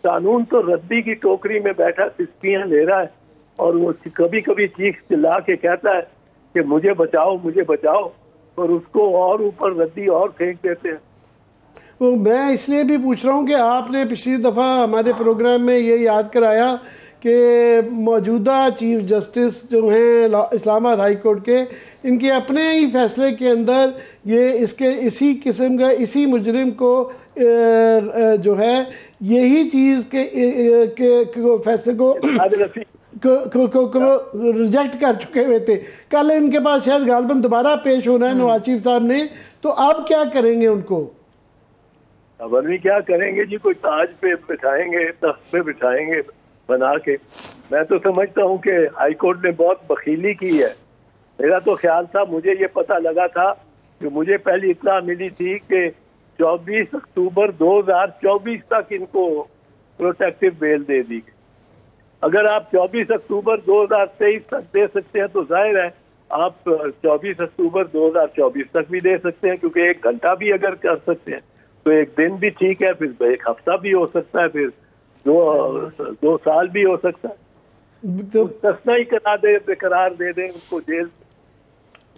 قانون تو ردی کی ٹوکری میں بیٹھا سسکیاں لے رہا ہے, اور وہ کبھی کبھی چیخ چلا کے کہتا ہے کہ مجھے بچاؤ مجھے بچاؤ, اور اس کو اور اوپر ردی اور پھینک دیتے ہیں. میں اس لیے بھی پوچھ رہا ہوں کہ آپ نے پچھلی دفعہ ہمارے پروگرام میں یہ یاد کرایا کہ موجودہ چیف جسٹس جو ہیں اسلام آباد ہائی کورٹ کے, ان کے اپنے ہی فیصلے کے اندر یہ اسی قسم کا اسی مجرم کو جو ہے یہی چیز کے فیصلے کو ریجیکٹ کر چکے ہوئے تھے. کل ان کے پاس شاید غالباً دوبارہ پیش ہونا ہے نواز شریف صاحب نے, تو اب کیا کریں گے ان کو؟ خبر نہیں کیا کریں گے جی, کوئی تاج پہ بٹھائیں گے, تخت پہ بٹھائیں گے بنا کے. میں تو سمجھتا ہوں کہ ہائی کورٹ نے بہت بخیلی کی ہے. میرا تو خیال تھا, مجھے یہ پتہ لگا تھا کہ مجھے پہلی اطلاع ملی تھی کہ 24 اکتوبر 2024 تک ان کو پروٹیکٹیو بیل دے دی گئی. اگر آپ 24 اکتوبر 2023 تک دے سکتے ہیں تو ظاہر ہے آپ 24 اکتوبر 2024 تک بھی دے سکتے ہیں, کیونکہ 1 گھنٹہ بھی اگر کر سکتے ہیں تو 1 دن بھی ٹھیک ہے, پھر 1 ہفتہ بھی ہو سکتا ہے, پھر 2 سال بھی ہو سکتا ہے. تسنائی قرار دے دیں ان کو جیل.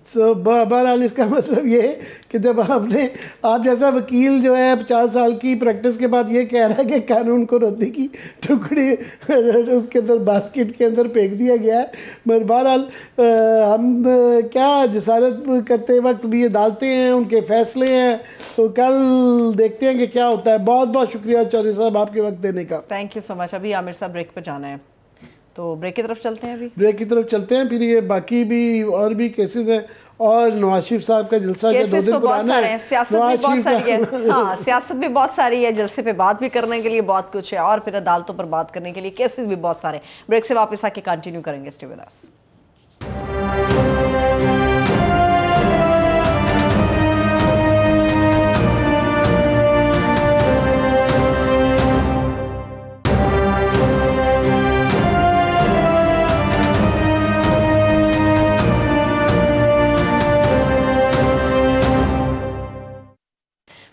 بہرحال اس کا مطلب یہ ہے کہ جب آپ جیسا وکیل جو ہے 50 سال کی پریکٹس کے بعد یہ کہہ رہا ہے کہ قانون کو ردی کی ٹکڑی اس کے اندر باسکٹ کے اندر پھینک دیا گیا ہے, مگر بہرحال ہم کیا جسارت کرتے وقت بھی عدالتیں ہیں, ان کے فیصلے ہیں, تو کل دیکھتے ہیں کہ کیا ہوتا ہے. بہت بہت شکریہ چودھری صاحب آپ کے وقت دینے کا. تھینک یو سو مچ. ابھی عامر صاحب بریک پہ جانا ہے. تو بریک کی طرف چلتے ہیں، ابھی بریک کی طرف چلتے ہیں. پھر یہ باقی بھی اور بھی کیسز ہیں، اور نواز شریف صاحب کا جلسہ جو 2 دن پرانا ہے. سیاست بھی بہت ساری ہے. ہاں سیاست بھی بہت ساری ہے، جلسے پہ بات بھی کرنے کے لیے بہت کچھ ہے، اور پھر عدالتوں پر بات کرنے کے لیے کیسز بھی بہت سارے. بریک سے واپس آ کے کنٹینیو کریں گے. Stay with us.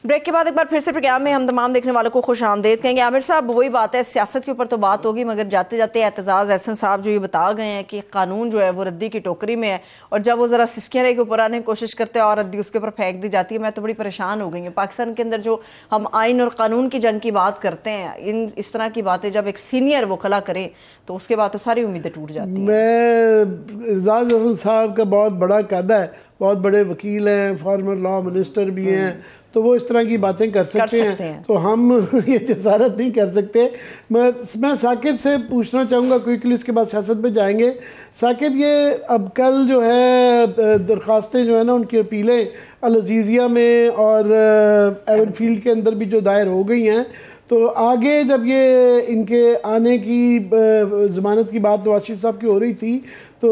بریک کے بعد ایک بار پھر سے پروگرام میں ہم تمام دیکھنے والوں کو خوش آمدید کہیں گے. عامر صاحب وہی بات ہے، سیاست کے اوپر تو بات ہوگی، مگر جاتے جاتے اعتزاز احسن صاحب جو یہ بتا گئے ہیں کہ قانون جو ہے وہ ردی کی ٹوکری میں ہے، اور جب وہ ذرا سسکیاں لے کے اوپر آنے کی کوشش کرتے ہیں اور ردی اس کے اوپر پھینک دی جاتی ہے. میں تو بڑی پریشان ہو گئی ہوں. پاکستان کے اندر جو ہم آئین اور قانون کی جنگ کی بات کرتے ہیں، اس طرح کی باتیں جب ایک سینئر وہ کھلا کرے تو اس کے بعد تو ساری امیدیں ٹوٹ جاتی ہیں. میں اعتزاز احسن صاحب کا بہت بڑا قد ہے، بہت بڑے وکیل ہیں، فارمر لا منسٹر بھی ہیں، تو وہ اس طرح کی باتیں کر سکتے ہیں. تو ہم یہ جسارت نہیں کر سکتے. میں ثاقب سے پوچھنا چاہوں گا کوئکلی، اس کے بعد سیاست پہ جائیں گے. ثاقب، یہ اب کل جو ہے درخواستیں جو ہے نا ان کی اپیلیں العزیزیہ میں اور ایون فیلڈ کے اندر بھی جو دائر ہو گئی ہیں، تو آگے جب یہ ان کے آنے کی ضمانت کی بات نواز شریف صاحب کی ہو رہی تھی، تو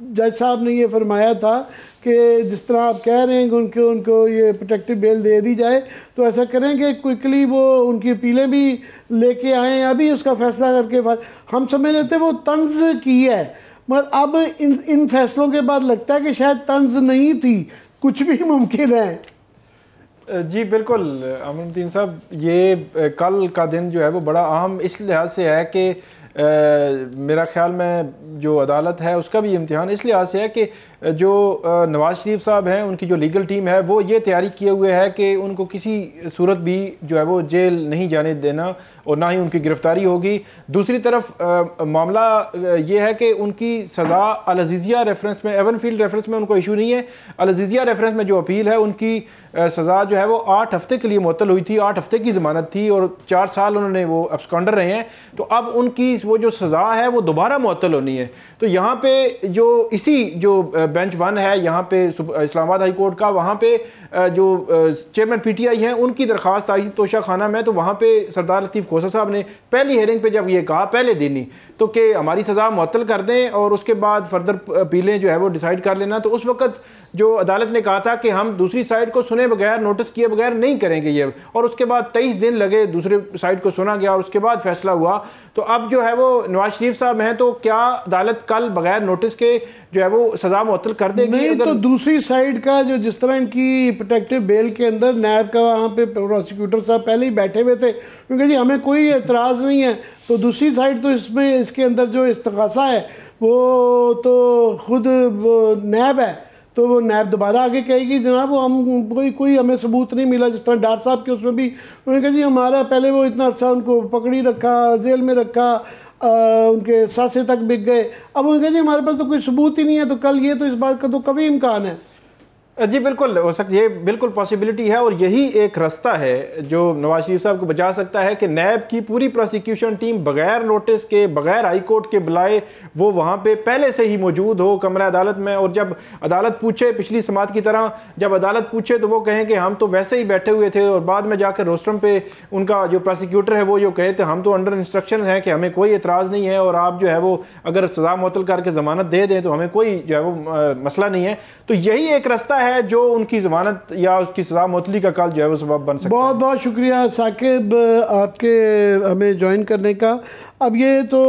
جج صاحب نے یہ فرمایا تھا کہ جس طرح آپ کہہ رہے ہیں کہ ان کو یہ پروٹیکٹیو بیل دے دی جائے، تو ایسا کریں کہ کوئکلی وہ ان کی اپیلیں بھی لے کے آئیں، ابھی اس کا فیصلہ کر کے. ہم سمجھ لیتے وہ طنز کی ہے، مگر اب ان فیصلوں کے بعد لگتا ہے کہ شاید طنز نہیں تھی، کچھ بھی ممکن ہے. جی بالکل عامر متین صاحب، یہ کل کا دن جو ہے وہ بڑا اہم اس لحاظ سے ہے کہ میرا خیال میں جو عدالت ہے اس کا بھی امتحان اس لحاظ سے ہے کہ جو نواز شریف صاحب ہیں، ان کی جو لیگل ٹیم ہے وہ یہ تیاری کیے ہوئے ہے کہ ان کو کسی صورت بھی جو ہے وہ جیل نہیں جانے دینا اور نہ ہی ان کی گرفتاری ہوگی. دوسری طرف معاملہ یہ ہے کہ ان کی سزا العزیزیہ ریفرنس میں، ایون فیلڈ ریفرنس میں ان کو ایشو نہیں ہے. العزیزیہ ریفرنس میں جو اپیل ہے ان کی سزا جو ہے وہ 8 ہفتے کے لیے معطل ہوئی تھی، 8 ہفتے کی ضمانت تھی اور 4 سال انہوں نے وہ ابسکانڈر رہے ہیں. تو اب ان کی وہ جو سزا ہے وہ دوبارہ معطل ہونی ہے. تو یہاں پہ جو اسی جو بینچ 1 ہے یہاں پہ اسلام آباد ہائی کورٹ کا، وہاں پہ جو چیئرمین پی ٹی آئی ہیں ان کی درخواست آئی توشہ خانہ میں، تو وہاں پہ سردار لطیف کھوسہ صاحب نے پہلی ہیئرنگ پہ جب یہ کہا پہلے دن ہی تو کہ ہماری سزا معطل کر دیں اور اس کے بعد فردر اپیلیں جو ہے وہ ڈیسائیڈ کر لینا. تو اس وقت جو عدالت نے کہا تھا کہ ہم دوسری سائڈ کو سنے بغیر، نوٹس کیے بغیر نہیں کریں گے یہ، اور اس کے بعد 23 دن لگے، دوسرے سائڈ کو سنا گیا اور اس کے بعد فیصلہ ہوا. تو اب جو ہے وہ نواز شریف صاحب ہیں، تو کیا عدالت کل بغیر نوٹس کے جو ہے وہ سزا معطل کر دے گی؟ نہیں تو دوسری سائڈ کا جو جس طرح ان کی پروٹیکٹیو بیل کے اندر نیب کا وہاں پہ پروسیکیوٹر صاحب پہلے ہی بیٹھے ہوئے تھے، کیونکہ جی ہمیں کوئی اعتراض نہیں ہے. تو دوسری سائڈ تو اس کے اندر جو استغاثہ ہے وہ تو خود وہ نیب ہے، تو وہ نیب دوبارہ آگے کہے گی جناب وہ ہم کوئی ہمیں ثبوت نہیں ملا. جس طرح ڈار صاحب کے اس میں بھی انہوں نے کہا جی ہمارا پہلے وہ اتنا عرصہ ان کو پکڑی رکھا، جیل میں رکھا، ان کے سانسیں تک بک گئے. اب انہوں نے کہا جی ہمارے پاس تو کوئی ثبوت ہی نہیں ہے. تو کل یہ تو اس بات کا تو کبھی امکان ہے. جی بالکل ہو سکتا، یہ بالکل پاسبلٹی ہے، اور یہی ایک رستہ ہے جو نواز شریف صاحب کو بچا سکتا ہے کہ نیب کی پوری پروسیکیوشن ٹیم بغیر نوٹس کے، بغیر ہائی کورٹ کے بلائے وہ وہاں پہ پہلے سے ہی موجود ہو کمرہ عدالت میں. اور جب عدالت پوچھے پچھلی سماعت کی طرح، جب عدالت پوچھے تو وہ کہیں کہ ہم تو ویسے ہی بیٹھے ہوئے تھے، اور بعد میں جا کر روسٹرم پہ ان کا جو پروسیکیوٹر ہے وہ جو کہے تھے ہم تو انڈر انسٹرکشن ہیں کہ ہمیں کوئی اعتراض نہیں ہے، اور آپ جو ہے وہ اگر سزا معطل کر کے ضمانت دے دیں تو ہمیں کوئی جو ہے وہ مسئلہ نہیں ہے. تو یہی ایک رستہ ہے جو ان کی ضمانت یا اس کی سزا معطلی کا کل جو ہے وہ سبب بن سکتا ہے. بہت بہت شکریہ ثاقب آپ کے ہمیں جوائن کرنے کا. اب یہ تو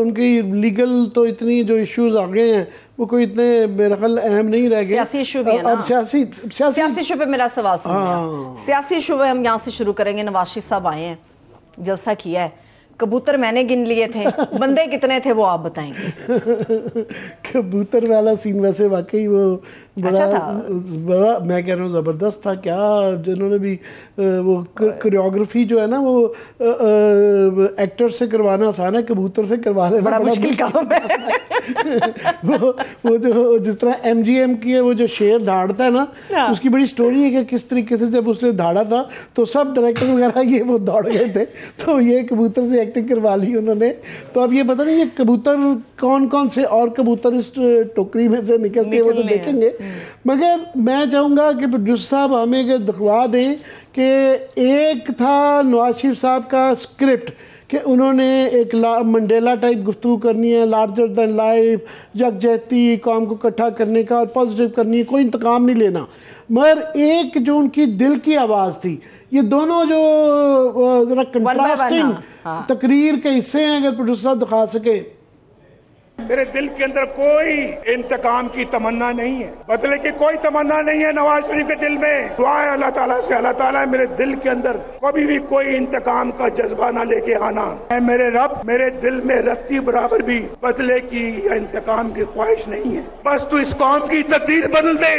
ان کی لیگل تو اتنی جو ایشوز آ گئے ہیں وہ کوئی اتنے میرا خیال اہم نہیں رہ گئے. سیاسی ایشو بھی ہے نا. اب سیاسی ایشو پہ میرا سوال سنیں. سیاسی ایشو پہ ہم یہاں سے شروع کریں گے. نواز شریف صاحب آئے ہیں، جلسہ کیا ہے، کبوتر میں نے گن لیے تھے، بندے کتنے تھے وہ آپ بتائیں گے. کبوتر والا سین ویسے واقعی وہ بڑا میں کہہ رہا ہوں زبردست تھا. کیا جنہوں نے بھی وہ کوریوگرافی جو ہے نا وہ ایکٹر سے کروانا آسان ہے, کبوتر سے کروا لینا بڑا مشکل کام ہے. وہ جو جس طرح ایم جی ایم کی ہے وہ جو شیر دھاڑتا ہے نا, اس کی بڑی سٹوری ہے کہ کس طریقے سے جب اس نے دھاڑا تھا تو سب ڈائریکٹر وغیرہ یہ وہ دوڑ گئے تھے, تو یہ کبوتر سے ایکٹنگ کروا لی انہوں نے. تو اب یہ پتہ نہیں یہ کبوتر کون کون سے اور کبوتر اس ٹوکری میں سے نکلتے ہیں وہ تو دیکھیں گے. مگر میں چاہوں گا کہ پروڈیوسر صاحب ہمیں یہ دکھوا دیں کہ ایک تھا نواز شریف صاحب کا اسکرپٹ کہ انہوں نے ایک منڈیلا ٹائپ گفتگو کرنی ہے, لارجر دین لائف, یکجہتی قوم کو اکٹھا کرنے کا اور پازیٹیو کرنی ہے, کوئی انتقام نہیں لینا. مگر ایک جو ان کی دل کی آواز تھی, یہ دونوں جو ذرا کنٹراسٹنگ تقریر کے حصے ہیں اگر پروڈیوسر صاحب دکھا سکے. میرے دل کے اندر کوئی انتقام کی تمنا نہیں ہے, بدلے کی کوئی تمنا نہیں ہے نواز شریف کے دل میں. دعا ہے اللہ تعالیٰ سے, اللہ تعالیٰ میرے دل کے اندر کبھی بھی کوئی انتقام کا جذبہ نہ لے کے آنا. اے میرے رب, میرے دل میں رتی برابر بھی بدلے کی یا انتقام کی خواہش نہیں ہے. بس تو اس قوم کی تقدیر بدل دے.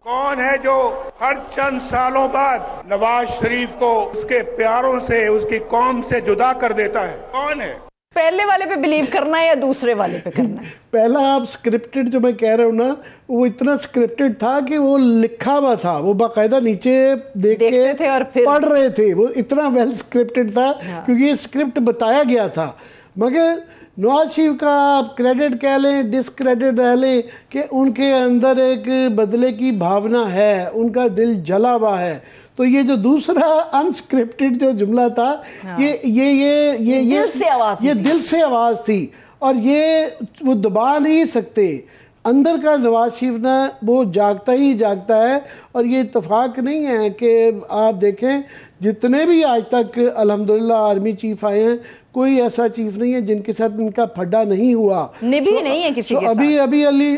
کون ہے جو ہر چند سالوں بعد نواز شریف کو اس کے پیاروں سے, اس کی قوم سے جدا کر دیتا ہے؟ کون ہے؟ پہلے والے پہ بلیو کرنا ہے یا دوسرے والے پہ کرنا ہے؟ پہلا آپ سکرپٹڈ جو میں کہہ رہا ہوں نا, وہ اتنا سکرپٹڈ تھا کہ وہ لکھا ہوا تھا, وہ باقاعدہ نیچے دیکھ کے تھے اور پھر پڑھ رہے تھے. وہ اتنا ویل سکرپٹڈ تھا کیونکہ یہ سکرپٹ بتایا گیا تھا. مگر نواز شریف کا آپ کریڈٹ کہہ لیں ڈسکریڈٹ رہ لیں کہ ان کے اندر ایک بدلے کی بھاونا ہے, ان کا دل جلا ہوا ہے. تو یہ جو دوسرا انسکرپٹڈ جو جملہ تھا یہ دل سے آواز تھی, اور یہ وہ دبا نہیں سکتے. اندر کا نواز شریف نا وہ جاگتا ہی جاگتا ہے. اور یہ اتفاق نہیں ہے کہ آپ دیکھیں جتنے بھی آج تک الحمدللہ آرمی چیف آئے ہیں, کوئی ایسا چیف نہیں ہے جن کے ساتھ ان کا پھڈا نہیں ہوا, نبھی نہیں ہے کسی کے ساتھ.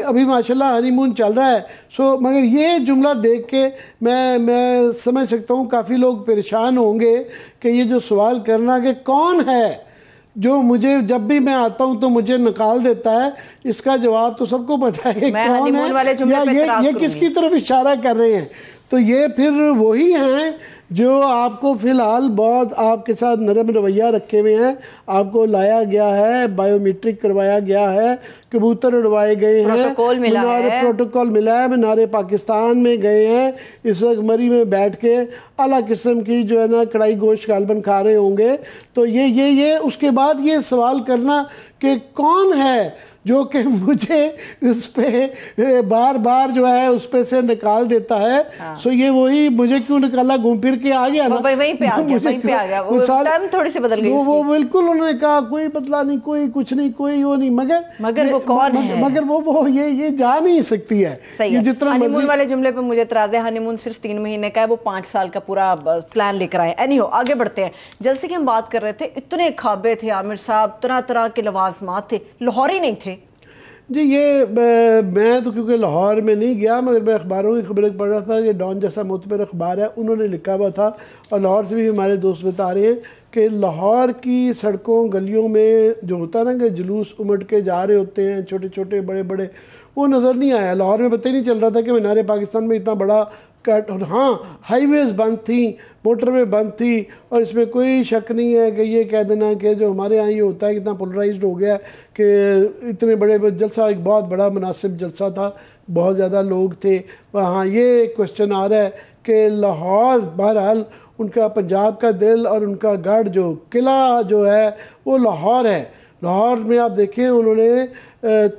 ابھی ماشاءاللہ ہنی مون چل رہا ہے. مگر یہ جملہ دیکھ کے میں سمجھ سکتا ہوں کافی لوگ پریشان ہوں گے کہ یہ جو سوال کرنا کہ کون ہے جو مجھے جب بھی میں آتا ہوں تو مجھے نکال دیتا ہے, اس کا جواب تو سب کو پتا ہے کون ہے, یہ کس کی طرف اشارہ کر رہے ہیں. تو یہ پھر وہی ہیں جو آپ کو فی الحال بہت آپ کے ساتھ نرم رویہ رکھے ہوئے ہیں. آپ کو لایا گیا ہے, بائیو میٹرک کروایا گیا ہے, کبوتر اڑوائے گئے ہیں, پروٹوکول ملا ہے, مینار پاکستان میں گئے ہیں, اس وقت مری میں بیٹھ کے اعلیٰ قسم کی جو ہے نا کڑائی گوشت غالباً کھا رہے ہوں گے. تو یہ اس کے بعد یہ سوال کرنا کہ کون ہے جو کہ مجھے اس پہ بار بار جو ہے اس پہ سے نکال دیتا ہے. سو یہ وہی مجھے کیوں نکالا, گھوم پھر کے آ گیا نا, وہیں پہ آ گیا, وہ ٹرم تھوڑی سی بدل گئی. وہ بالکل انہوں نے کہا کوئی بدلا نہیں, کوئی کچھ نہیں, کوئی وہ نہیں. مگر وہ کون ہے, مگر وہ یہ جا نہیں سکتی ہے. جتنا ہنی مون والے جملے پہ مجھے اعتراض ہے. ہنی مون صرف 3 مہینے کا ہے, وہ 5 سال کا پورا پلان لے کر آئے. اینی ہو آگے بڑھتے ہیں. جلسے کی ہم بات کر رہے تھے, اتنے خوابے تھے عامر صاحب, طرح طرح کے لوازمات تھے, لاہور ہی نہیں تھے. جی یہ میں تو کیونکہ لاہور میں نہیں گیا, مگر میں اخباروں کی خبریں پڑھ رہا تھا کہ ڈان جیسا معتبر اخبار ہے, انہوں نے لکھا ہوا تھا, اور لاہور سے بھی ہمارے دوست بتا رہے ہیں کہ لاہور کی سڑکوں گلیوں میں جو ہوتا ہے نا کہ جلوس امٹ کے جا رہے ہوتے ہیں چھوٹے چھوٹے بڑے بڑے, وہ نظر نہیں آیا. لاہور میں پتہ ہی نہیں چل رہا تھا کہ مینار پاکستان میں اتنا بڑا کٹ. ہاں ہائی ویز بند تھیں, موٹر وے بند تھی, اور اس میں کوئی شک نہیں ہے کہ یہ کہہ دینا کہ جو ہمارے یہاں یہ ہوتا ہے کہ اتنا پولرائزڈ ہو گیا کہ اتنے بڑے جلسہ, ایک بہت بڑا مناسب جلسہ تھا, بہت زیادہ لوگ تھے. ہاں یہ کوشچن آ رہا ہے کہ لاہور بہرحال ان کا پنجاب کا دل اور ان کا گڑھ جو قلعہ جو ہے وہ لاہور ہے. لاہور میں آپ دیکھیں انہوں نے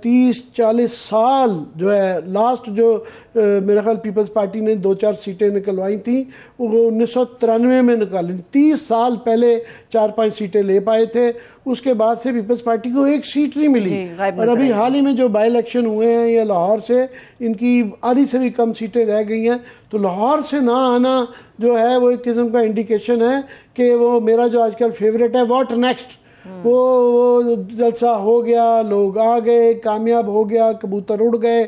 30-40 سال جو ہے لاسٹ جو میرے خیال پیپلز پارٹی نے 2-4 سیٹیں نکلوائی تھیں وہ 1993 میں نکالی. 30 سال پہلے 4-5 سیٹیں لے پائے تھے, اس کے بعد سے پیپلز پارٹی کو ایک سیٹ نہیں ملی. اور ابھی حال ہی میں جو بائی الیکشن ہوئے ہیں یہ لاہور سے ان کی آدھی سے بھی کم سیٹیں رہ گئی ہیں. تو لاہور سے نہ آنا جو ہے وہ ایک قسم کا انڈیکیشن ہے کہ وہ میرا جو آج کل فیوریٹ ہے واٹ نیکسٹ, وہ جلسہ ہو گیا, لوگ آ گئے, کامیاب ہو گیا, کبوتر اڑ گئے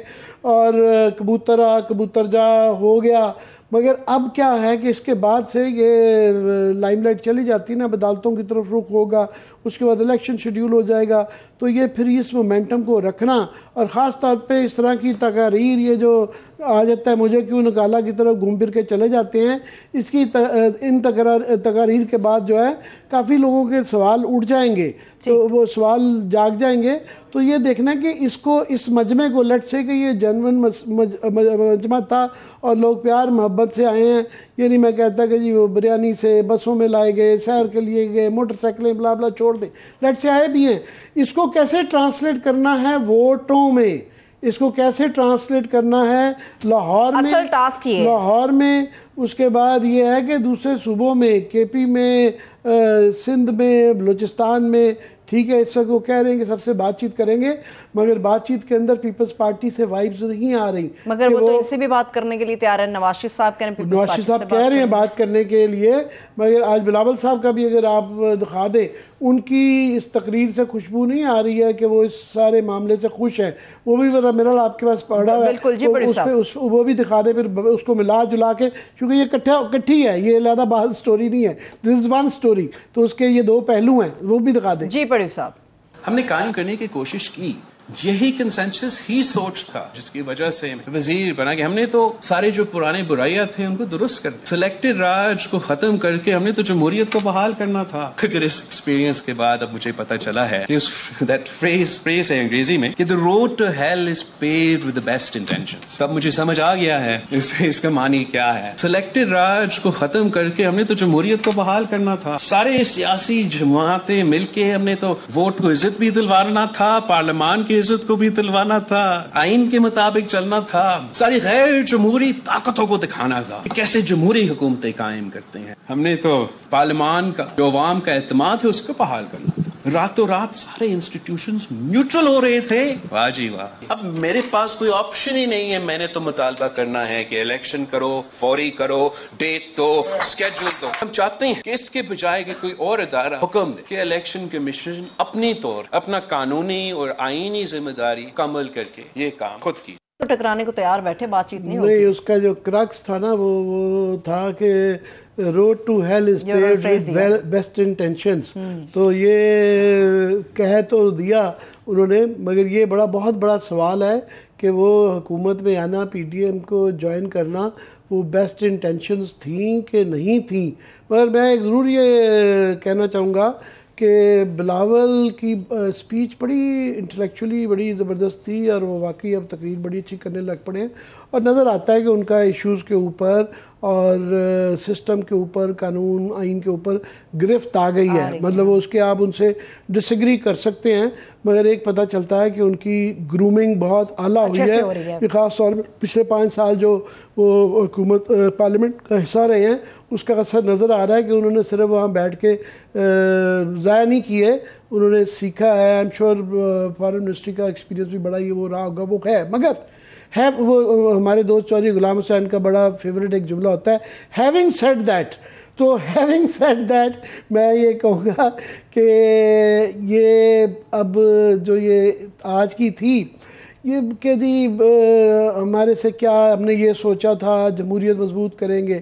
اور کبوتر آ کبوتر جا ہو گیا. مگر اب کیا ہے کہ اس کے بعد سے یہ لائم لائٹ چلی جاتی ہے نا، عدالتوں کی طرف رخ ہوگا، اس کے بعد الیکشن شیڈیول ہو جائے گا، تو یہ پھر اس مومنٹم کو رکھنا، اور خاص طور پہ اس طرح کی تقاریر یہ جو آ جاتا ہے مجھے کیوں نکالا کی طرف گھوم پھر کے چلے جاتے ہیں، اس کی ان تقاریر کے بعد جو ہے کافی لوگوں کے سوال اٹھ جائیں گے، تو وہ سوال جاگ جائیں گے. تو یہ دیکھنا کہ اس کو اس مجمع کو لٹ سے کہ یہ جنون مجمع تھا اور لوگ پیار محبت سے آئے ہیں، یہ نہیں میں کہتا کہ جی وہ بریانی سے بسوں میں لائے گئے، سیر کے لیے گئے، موٹر سائیکلیں بلا بلا چھوڑ دیں، لٹ سے آئے بھی ہیں. اس کو کیسے ٹرانسلیٹ کرنا ہے ووٹوں میں، اس کو کیسے ٹرانسلیٹ کرنا ہے لاہور میں، اصل ٹاسک یہ ہے لاہور میں. اس کے بعد یہ ہے کہ دوسرے صوبوں میں، کے پی میں، سندھ میں، بلوچستان میں، ٹھیک ہے اس وقت وہ کہہ رہے ہیں کہ سب سے بات چیت کریں گے، مگر بات چیت کے اندر پیپلز پارٹی سے وائبز نہیں آ رہی. مگر وہ تو ان سے بھی بات کرنے کے لیے تیار ہے. نواز شریف صاحب کہہ رہے ہیں نواز شریف صاحب کہہ رہے ہیں بات کرنے کے لیے، مگر آج بلاول صاحب کا بھی اگر آپ دکھا دیں، ان کی اس تقریر سے خوشبو نہیں آ رہی ہے کہ وہ اس سارے معاملے سے خوش ہیں. وہ بھی میرا آپ کے پاس پڑھا ہوا ہے، وہ بھی دکھا دیں پھر اس کو ملا جلا کے، کیونکہ یہ کٹھی ہے، یہ علیحدہ بات سٹوری نہیں ہے، دس از ون سٹوری، تو اس کے یہ دو پہلو ہیں، وہ بھی دکھا دیں. جی پڑھی صاحب. ہم نے قائم کرنے کی کوشش کی، یہی کنسنسس ہی سوچ تھا جس کی وجہ سے وزیر بنا کہ ہم نے تو سارے جو پرانے برائیاں تھے ان کو درست کرنا، سلیکٹڈ راج کو ختم کر کے ہم نے تو جمہوریت کو بحال کرنا تھا. اگر اس ایکسپیرینس کے بعد اب مجھے پتا چلا ہے کہ دیٹ فریز ہے انگریزی میں کہ the road to hell is paved with the best intentions، اب مجھے سمجھ آ گیا ہے اس کا معنی کیا ہے. سلیکٹڈ راج کو ختم کر کے ہم نے تو جمہوریت کو بحال کرنا تھا. سارے سیاسی جماعتیں مل کے ہم نے تو ووٹ کو عزت بھی دلوانا تھا، پارلیمان کی عزت کو بھی دلوانا تھا، آئین کے مطابق چلنا تھا، ساری غیر جمہوری طاقتوں کو دکھانا تھا کہ کیسے جمہوری حکومتیں قائم کرتے ہیں. ہم نے تو پارلیمان کا جو عوام کا اعتماد ہے اس کو بحال کرنا تھا. راتوں رات سارے انسٹیٹیوشنز نیوٹرل ہو رہے تھے. واہ جی واہ. اب میرے پاس کوئی آپشن ہی نہیں ہے، میں نے تو مطالبہ کرنا ہے کہ الیکشن کرو، فوری کرو، ڈیٹ دو، اسکیڈول دو. ہم چاہتے ہیں کہ اس کے بجائے کہ کوئی اور ادارہ حکم دے کہ الیکشن کمیشن اپنی طور اپنا قانونی اور آئینی ذمہ داری مکمل کر کے یہ کام خود کی. تو ٹکرانے کو تیار بیٹھے، بات چیت نہیں ہوتی. نہیں، اس کا جو کرکس تھا نا وہ تھا کہ road to hell is paved with best intentions. تو یہ کہہ تو دیا انہوں نے، مگر یہ بہت بڑا سوال ہے کہ وہ حکومت میں آنا، پی ڈی ایم کو جوائن کرنا، وہ بیسٹ انٹینشنز تھیں کہ نہیں تھیں. مگر میں ضرور یہ کہنا چاہوں گا کہ بلاول کی سپیچ بڑی انٹلیکچولی بڑی زبردست تھی، اور وہ واقعی اب تقریر بڑی اچھی کرنے لگ پڑے ہیں، اور نظر آتا ہے کہ ان کا ایشوز کے اوپر اور سسٹم کے اوپر، قانون آئین کے اوپر گرفت آ گئی ہے. مطلب اس کے آپ ان سے ڈس ایگری کر سکتے ہیں، مگر ایک پتہ چلتا ہے کہ ان کی گرومنگ بہت اعلیٰ ہوئی ہے. خاص طور پر پچھلے 5 سال جو وہ حکومت پارلیمنٹ کا حصہ رہے ہیں، اس کا اثر نظر آ رہا ہے کہ انہوں نے صرف وہاں بیٹھ کے ضائع نہیں کیے، انہوں نے سیکھا ہے. ایم شور فارن منسٹری کا ایکسپیرینس بھی بڑا یہ وہ رہا ہوگا، وہ ہے. مگر ہے وہ ہمارے دوست چودھری غلام حسین کا بڑا فیوریٹ ایک جملہ ہوتا ہے، ہیونگ سیڈ دیٹ. تو ہیونگ سیڈ دیٹ میں یہ کہوں گا کہ یہ اب جو یہ آج کی تھی یہ کہ جی ہمارے سے کیا ہم نے یہ سوچا تھا جمہوریت مضبوط کریں گے،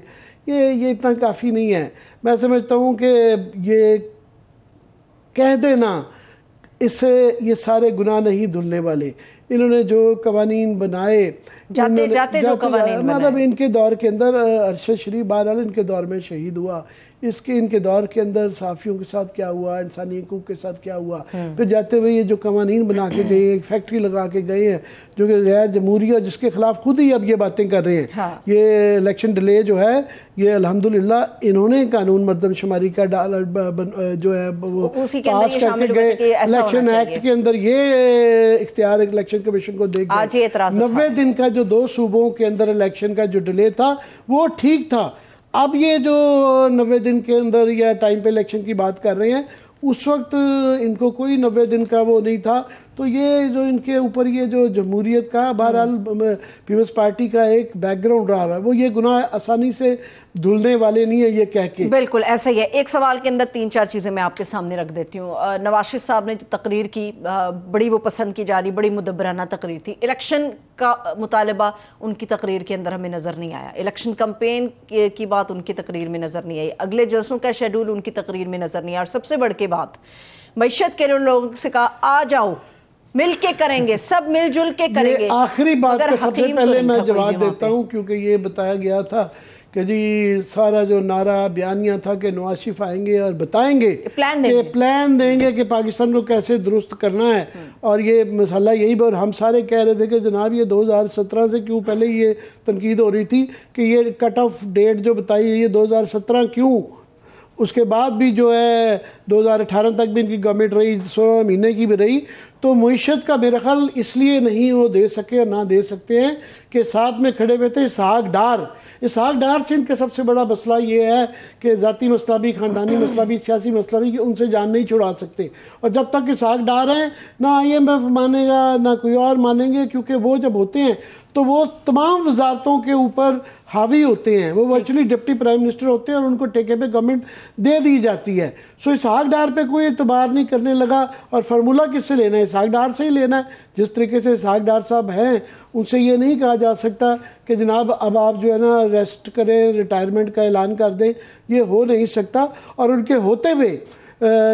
یہ اتنا کافی نہیں ہے. میں سمجھتا ہوں کہ یہ کہہ دینا اس سے یہ سارے گناہ نہیں دھلنے والے. انہوں نے جو قوانین بنائے، جاتے جو قوانین بنائے، مطلب ان کے دور کے اندر ارشد شریف بہرحال ان کے دور میں شہید ہوا، ان کے دور کے اندر صحافیوں کے ساتھ کیا ہوا، انسانی حقوق کے ساتھ کیا ہوا. پھر جاتے ہوئے یہ جو قوانین بنا کے گئے، ایک فیکٹری لگا کے گئے ہیں جو کہ غیر جمہوری ہے، جس کے خلاف خود ہی اب یہ باتیں کر رہے ہیں. یہ الیکشن ڈیلے جو ہے، یہ الحمدللہ انہوں نے قانون مردم شماری کا جو ہے وہ پاس کر کے گئے. الیکشن ایکٹ کے اندر یہ اختیار الیکشن کمیشن کو دے گئے. 90 دن کا جو 2 صوبوں کے اندر الیکشن کا جو ڈیلے تھا وہ ٹھیک تھا. اب یہ جو 90 دن کے اندر یا ٹائم پہ الیکشن کی بات کر رہے ہیں، اس وقت ان کو کوئی 90 دن کا وہ نہیں تھا. تو یہ جو ان کے اوپر یہ جو جمہوریت کا بہرحال پیپلز پارٹی کا ایک بیک گراؤنڈ رہا ہے, وہ یہ گناہ آسانی سے دھلنے والے نہیں ہیں یہ کہہ کے. بالکل ایسا ہی ہے. ایک سوال کے اندر 3-4 چیزیں میں آپ کے سامنے رکھ دیتی ہوں. نواز شریف صاحب نے جو تقریر کی بڑی وہ پسند کی جا رہی, بڑی مدبرانہ تقریر تھی. الیکشن کا مطالبہ ان کی تقریر کے اندر ہمیں نظر نہیں آیا, الیکشن کمپین کی بات ان کی تقریر میں نظر نہیں آئی, اگلے جلسوں کا شیڈول ان کی تقریر میں نظر نہیں آیا, اور سب سے بڑھ کے بات معیشت کے لوگوں سے کہا آ جاؤ مل کے کریں گے, سب مل جل کے کریں گے. آخری بات کا سب سے پہلے میں جواب دیتا ہوں, کیونکہ یہ بتایا گیا تھا کہ جی سارا جو نعرہ بیانیہ تھا کہ نواز شریف آئیں گے اور بتائیں گے کہ پلان دیں گے کہ پاکستان کو کیسے درست کرنا ہے, اور یہ مسئلہ یہی. اور ہم سارے کہہ رہے تھے کہ جناب یہ 2017 سے کیوں, پہلے یہ تنقید ہو رہی تھی کہ یہ کٹ آف ڈیٹ جو بتائی ہے یہ 2017 کیوں, اس کے بعد بھی جو ہے 2018 تک بھی ان کی گورنمنٹ رہی, 16 مہینے کی بھی رہی. تو معیشت کا میرا خیال اس لیے نہیں وہ دے سکے اور نہ دے سکتے ہیں کہ ساتھ میں کھڑے ہوئے تھے اسحاق ڈار. اسحاق ڈار سے ان کا سب سے بڑا مسئلہ یہ ہے کہ ذاتی مسئلہ بھی, خاندانی مسئلہ بھی, سیاسی مسئلہ بھی, کہ ان سے جان نہیں چھڑا سکتے. اور جب تک اسحاق ڈار ہیں نہ IMF مانے گا نہ کوئی اور مانیں گے, کیونکہ وہ جب ہوتے ہیں تو وہ تمام وزارتوں کے اوپر حاوی ہوتے ہیں, وہ ایکچولی ڈپٹی پرائم منسٹر ہوتے ہیں اور ان کو ٹیکے پہ گورنمنٹ دے دی جاتی ہے. سو اسحاق ڈار پہ کوئی اعتبار نہیں کرنے لگا, اور فارمولہ کس سے لینا ہے, اسحاق ڈار سے ہی لینا ہے. جس طریقے سے اسحاق ڈار صاحب ہیں ان سے یہ نہیں کہا جا سکتا کہ جناب اب آپ جو ہے نا ریسٹ کریں, ریٹائرمنٹ کا اعلان کر دیں, یہ ہو نہیں سکتا. اور ان کے ہوتے ہوئے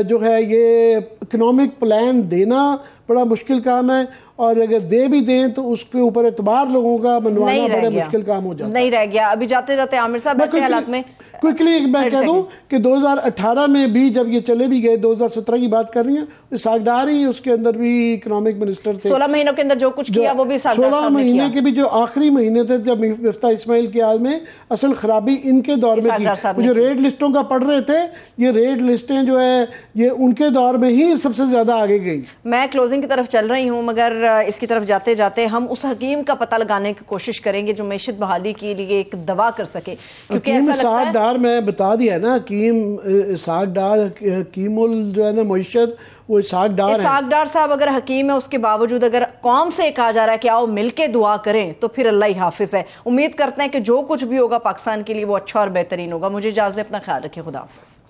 جو ہے یہ اکنامک پلان دینا بڑا مشکل کام ہے, اور اگر دے بھی دیں تو اس کے اوپر اعتبار لوگوں کا منوانا بڑا مشکل کام ہو جاتا ہے. نہیں رہ گیا. ابھی جاتے جاتے عامر صاحب ایسے حالات میں کوئکلی میں کہہ دوں کہ 2018 میں بھی جب یہ چلے بھی گئے, 2017 کی بات کر رہی ہیں, اسحاق ڈار ہی اس کے اندر بھی اکنامک منسٹر تھے. 16 مہینوں کے اندر جو کچھ کیا وہ بھی اسحاق ڈار صاحب نے کیا. 16 مہینے کے بھی جو آخری مہینے تھے جب مفتاح اسماعیل کی آج میں اصل خرابی ان کے دور میں تھی. جو ریڈ لسٹوں کا پڑھ رہے تھے, یہ ریڈ لسٹیں جو ہے یہ ان کے دور میں ہی سب سے زیادہ آگے گئی. میں کلوزنگ کی طرف چل رہی ہوں, مگر اس کی طرف جاتے جاتے ہم اس حکیم کا پتہ لگانے کی کوشش کریں گے جو معیشت بحالی کے لیے ایک دوا کر سکے. کیونکہ ایسا لگتا ہے اسحاق ڈار, میں بتا دیا نا, اسحاق ڈار حکیم جو ہے نا معیشت, وہ اسحاق ڈار ہیں. اسحاق ڈار صاحب اگر حکیم ہے, اس کے باوجود اگر قوم سے کہا جا رہا ہے کہ آؤ مل کے دعا کریں, تو پھر اللہ ہی حافظ ہے. امید کرتے ہیں کہ جو کچھ بھی ہوگا پاکستان کے لیے وہ اچھا اور بہترین ہوگا. مجھے اجازت, اپنا خیال رکھیں. خدا حافظ.